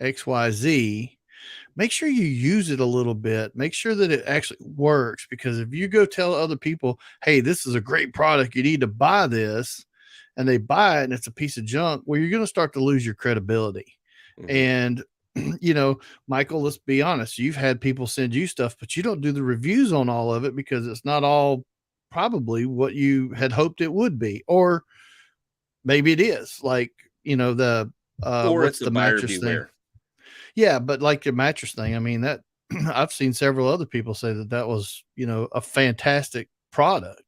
XYZ, make sure you use it a little bit. Make sure that it actually works, because if you go tell other people, hey, this is a great product, you need to buy this, and they buy it and it's a piece of junk, well, you're going to start to lose your credibility. Mm-hmm. And, you know, Michael, let's be honest, you've had people send you stuff, but you don't do the reviews on all of it because it's not all probably what you had hoped it would be. Or maybe it is, like, you know, the or what's it's the buyer mattress beware thing? Yeah, but like the mattress thing, I mean, that I've seen several other people say that was, you know, a fantastic product.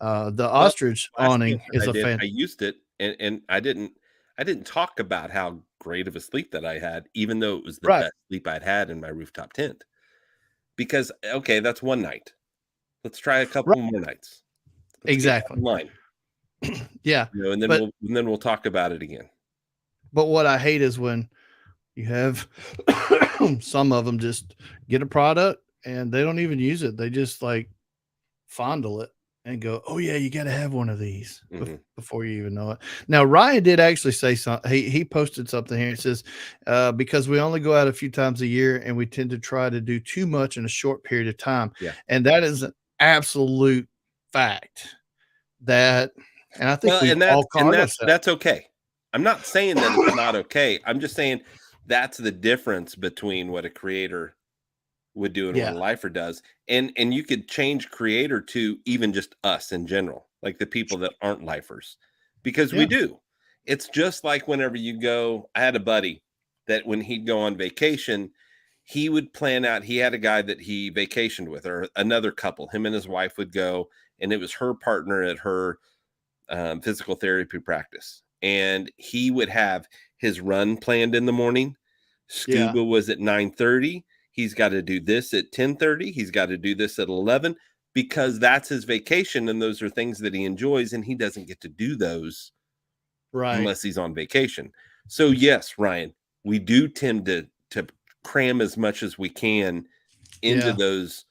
The ostrich awning is I used it, and I didn't talk about how great of a sleep that I had, even though it was the best sleep I'd had in my rooftop tent. Because okay, that's one night. Let's try a couple more nights. Let's exactly. Line. Yeah. You know, and then we'll talk about it again. But what I hate is when you have some of them just get a product and they don't even use it. They just like fondle it and go, oh yeah, you got to have one of these before you even know it. Now, Ryan did actually say something. He posted something here. It says, because we only go out a few times a year and we tend to try to do too much in a short period of time. Yeah. And that is an absolute fact. That, and I think that's okay. I'm not saying that it's not okay. I'm just saying that's the difference between what a creator would do and what a lifer does. And you could change creator to even just us in general, like the people that aren't lifers, because we do. It's just like whenever you go, I had a buddy that when he'd go on vacation, he would plan out, he had a guy that he vacationed with, or another couple, him and his wife would go, and it was her partner at her physical therapy practice. And he would have his run planned in the morning. Scuba was at 9:30. He's got to do this at 10:30. He's got to do this at 11, because that's his vacation. And those are things that he enjoys, and he doesn't get to do those unless he's on vacation. So yes, Ryan, we do tend to cram as much as we can into those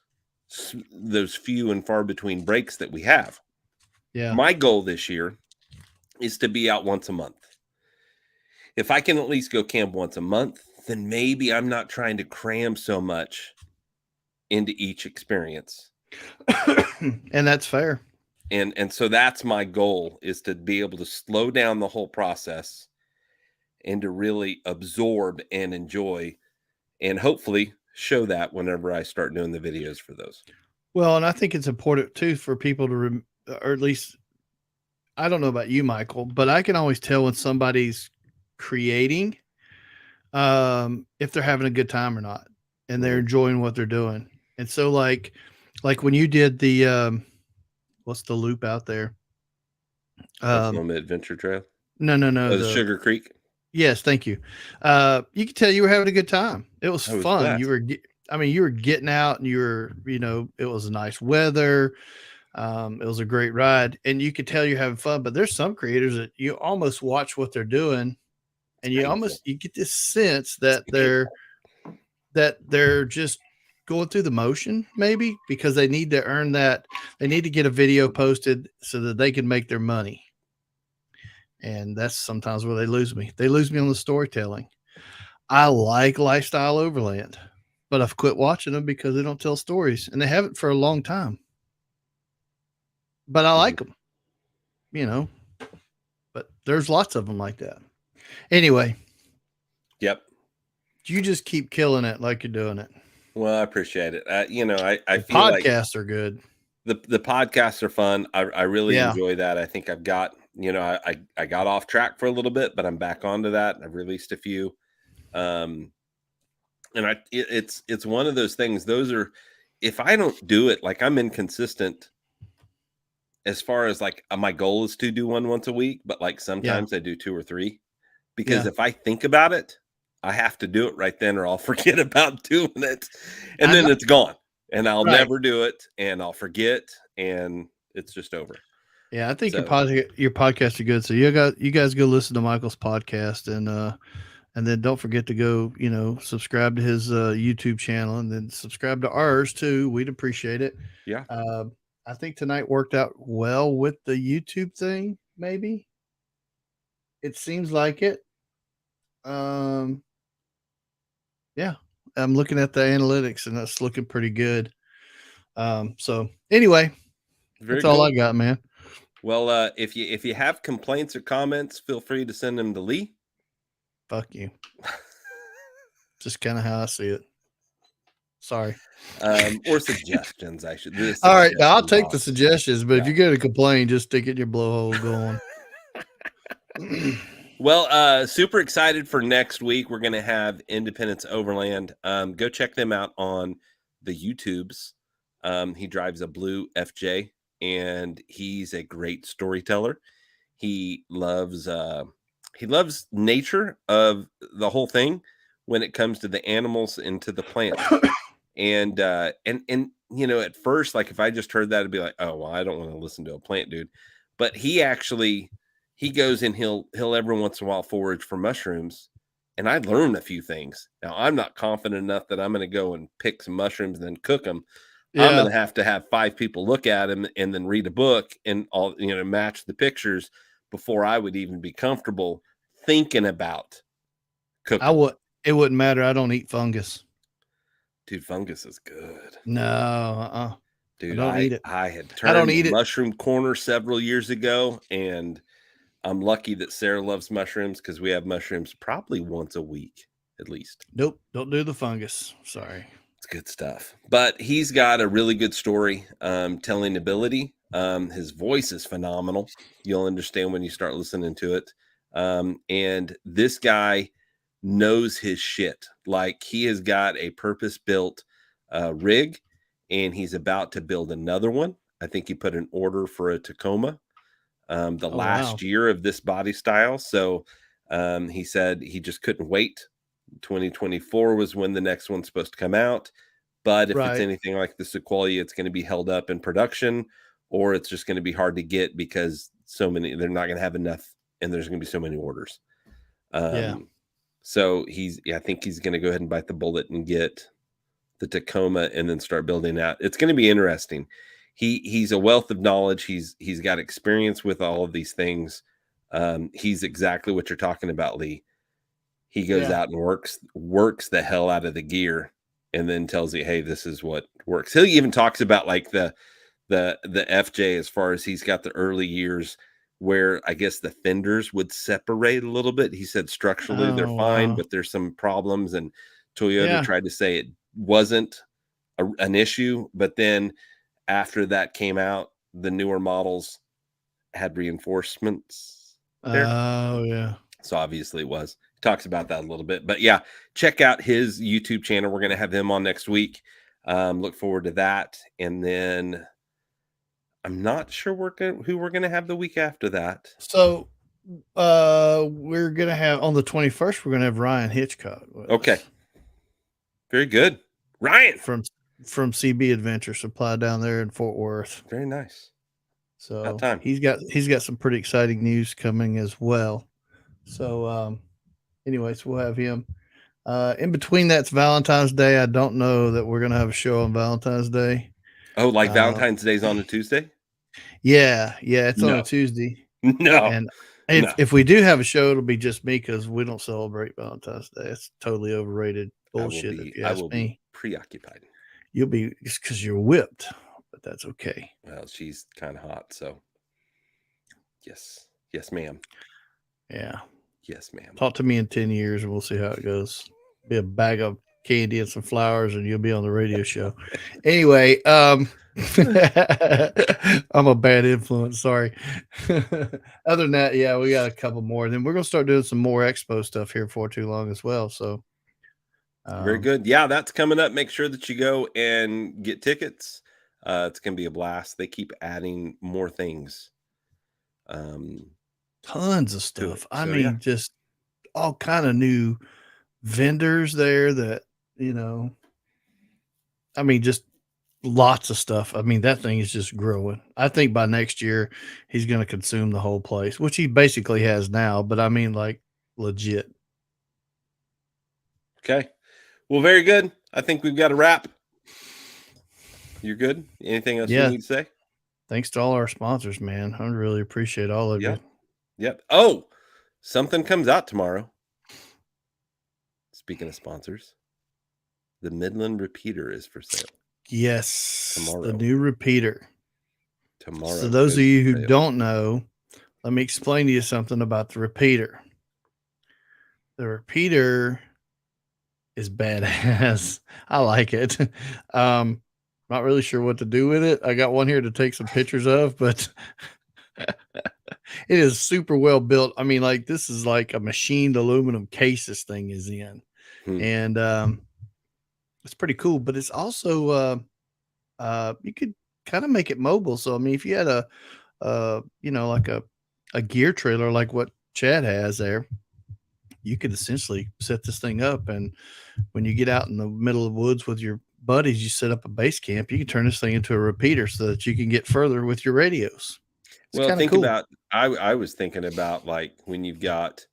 few and far between breaks that we have. Yeah. My goal this year is to be out once a month. If I can at least go camp once a month, then maybe I'm not trying to cram so much into each experience. And that's fair. And so that's my goal, is to be able to slow down the whole process and to really absorb and enjoy, and hopefully show that whenever I start doing the videos for those. Well, and I think it's important too for people to, or at least, I don't know about you, Michael, but I can always tell when somebody's creating, if they're having a good time or not, and they're enjoying what they're doing. And so like when you did the, what's the loop out there? Oklahoma Adventure Trail. No. The Sugar Creek. Yes. Thank you. You could tell you were having a good time. It was fun. Blessed. You were getting out, and it was nice weather. It was a great ride, and you could tell you're having fun. But there's some creators that you almost watch what they're doing, and you get this sense that they're just going through the motion, maybe because they need to earn that. They need to get a video posted so that they can make their money. And that's sometimes where they lose me. They lose me on the storytelling. I like Lifestyle Overland, but I've quit watching them because they don't tell stories, and they haven't for a long time. But I like them, but there's lots of them like that. Anyway. Yep. You just keep killing it like you're doing it. Well, I appreciate it. I feel podcasts are good. The podcasts are fun. I really enjoy that. I think I've got, I got off track for a little bit, but I'm back onto that. I've released a few. And it's one of those things. Those are, if I don't do it, like I'm inconsistent as far as like my goal is to do one once a week, but like sometimes I do 2 or 3 because if I think about it, I have to do it right then or I'll forget about doing it and then it's gone and I'll never do it and I'll forget and it's just over. Yeah, I think your podcast are good. So you guys go listen to Michael's podcast and then don't forget to go, subscribe to his YouTube channel and then subscribe to ours too. We'd appreciate it. Yeah. I think tonight worked out well with the YouTube thing. Maybe it seems like it. Yeah, I'm looking at the analytics and that's looking pretty good. So anyway, that's all I got, man. Well, if you have complaints or comments, feel free to send them to Lee. Fuck you. Just kind of how I see it. Sorry. Or suggestions, I should. All right, now I'll take the suggestions, but if you're going to complain, just stick it in your blowhole going. Well, super excited for next week. We're going to have Independence Overland. Go check them out on the YouTubes. He drives a blue FJ, and he's a great storyteller. He loves nature of the whole thing when it comes to the animals and to the plants. And at first, like if I just heard that, it'd be like, oh, well, I don't want to listen to a plant dude. But he goes and he'll every once in a while forage for mushrooms. And I learned a few things. Now I'm not confident enough that I'm going to go and pick some mushrooms and then cook them. Yeah. I'm going to have 5 people look at them and then read a book and all, match the pictures before I would even be comfortable thinking about cooking. It wouldn't matter. I don't eat fungus. Dude, fungus is good. No, dude, I don't eat it. I had turned the mushroom corner several years ago, and I'm lucky that Sarah loves mushrooms because we have mushrooms probably once a week at least. Nope, don't do the fungus. Sorry. It's good stuff. But he's got a really good story telling ability. His voice is phenomenal. You'll understand when you start listening to it. And this guy knows his shit. Like he has got a purpose-built rig, and he's about to build another one. I think he put an order for a Tacoma last year of this body style. So he said he just couldn't wait. 2024 was when the next one's supposed to come out. But if it's anything like the Sequoia, it's going to be held up in production, or it's just going to be hard to get because they're not going to have enough, and there's going to be so many orders. So I think he's going to go ahead and bite the bullet and get the Tacoma and then start building out. It's going to be interesting. He's a wealth of knowledge. He's got experience with all of these things. He's exactly what you're talking about, Lee. He goes out and works the hell out of the gear and then tells you, hey, this is what works. He even talks about like the FJ as far as he's got the early years where I guess the fenders would separate a little bit. He said structurally they're fine, but there's some problems. And Toyota tried to say it wasn't an issue. But then after that came out, the newer models had reinforcements there. Oh, yeah. So obviously it was. He talks about that a little bit. But yeah, check out his YouTube channel. We're going to have him on next week. Look forward to that. And then I'm not sure who we're going to have the week after that. So we're going to have on the 21st, we're going to have Ryan Hitchcock. Okay. Very good. Ryan from CB Adventure Supply down there in Fort Worth. Very nice. So he's got some pretty exciting news coming as well. So anyways, we'll have him. In between that's Valentine's Day. I don't know that we're going to have a show on Valentine's Day. Oh, like Valentine's Day's on a Tuesday? Yeah, it's on a Tuesday. No. And if we do have a show, it'll be just me because we don't celebrate Valentine's Day. It's totally overrated bullshit. I will be preoccupied. You'll be just because you're whipped, but that's okay. Well, she's kind of hot, so yes, ma'am. Yeah. Yes, ma'am. Talk to me in 10 years and we'll see how it goes. Be a bag of candy and some flowers, and you'll be on the radio show. Anyway, I'm a bad influence. Sorry. Other than that, yeah, we got a couple more. Then we're gonna start doing some more expo stuff here before too long as well. So very good. Yeah, that's coming up. Make sure that you go and get tickets. It's gonna be a blast. They keep adding more things. Tons of stuff. I mean, yeah. just all kind of new vendors there that, I mean, just lots of stuff. I mean, that thing is just growing. I think by next year he's going to consume the whole place, which he basically has now, but I mean, like, legit. Okay. Well, very good. I think we've got a wrap. You're good? Anything else you need to say? Thanks to all our sponsors, man. I really appreciate all of you. Yep. Oh, something comes out tomorrow. Speaking of sponsors, the Midland repeater is for sale. Yes. Tomorrow. The new repeater. Tomorrow. So those of you who don't know, let me explain to you something about the repeater. The repeater is badass. I like it. Not really sure what to do with it. I got one here to take some pictures of, but it is super well built. I mean, like, this is like a machined aluminum case this thing is in. And it's pretty cool, but it's also you could kind of make it mobile. So I mean, if you had like a gear trailer like what Chad has there, you could essentially set this thing up, and when you get out in the middle of the woods with your buddies, you set up a base camp, you can turn this thing into a repeater so that you can get further with your radios. Well, think about, I was thinking about, like, when you've got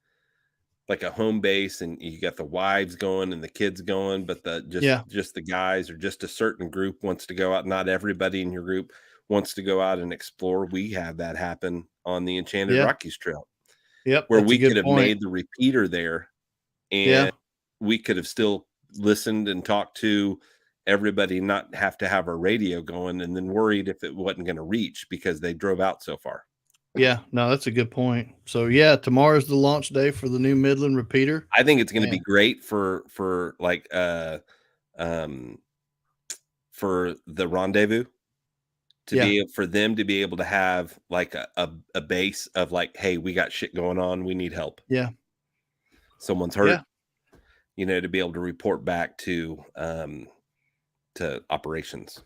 like a home base and you got the wives going and the kids going, but just the guys or just a certain group wants to go out. Not everybody in your group wants to go out and explore. We have that happen on the Enchanted Rockies Trail. Yep. Where we could have made the repeater there, and we could have still listened and talked to everybody, not have to have our radio going and then worried if it wasn't going to reach because they drove out so far. Yeah, no, that's a good point. So yeah, tomorrow's the launch day for the new Midland repeater. I think it's going to be great for like for the rendezvous for them to be able to have like a base of like, hey, we got shit going on, we need help. Yeah. Someone's hurt. To be able to report back to operations.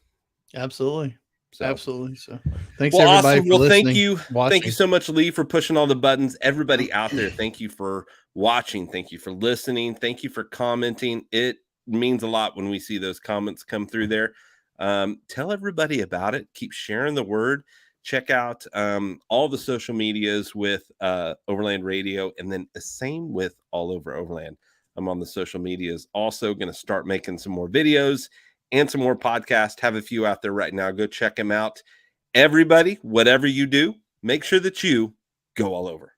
Absolutely. So. Absolutely. So thanks everybody for listening. Thank you so much, Lee, for pushing all the buttons. Everybody out there, thank you for watching. Thank you for listening. Thank you for commenting. It means a lot when we see those comments come through there. Tell everybody about it. Keep sharing the word. Check out all the social medias with Overland Radio, and then the same with All Over Overland. I'm on the social medias. Also going to start making some more videos and some more podcasts. Have a few out there right now. Go check them out. Everybody, whatever you do, make sure that you go all over.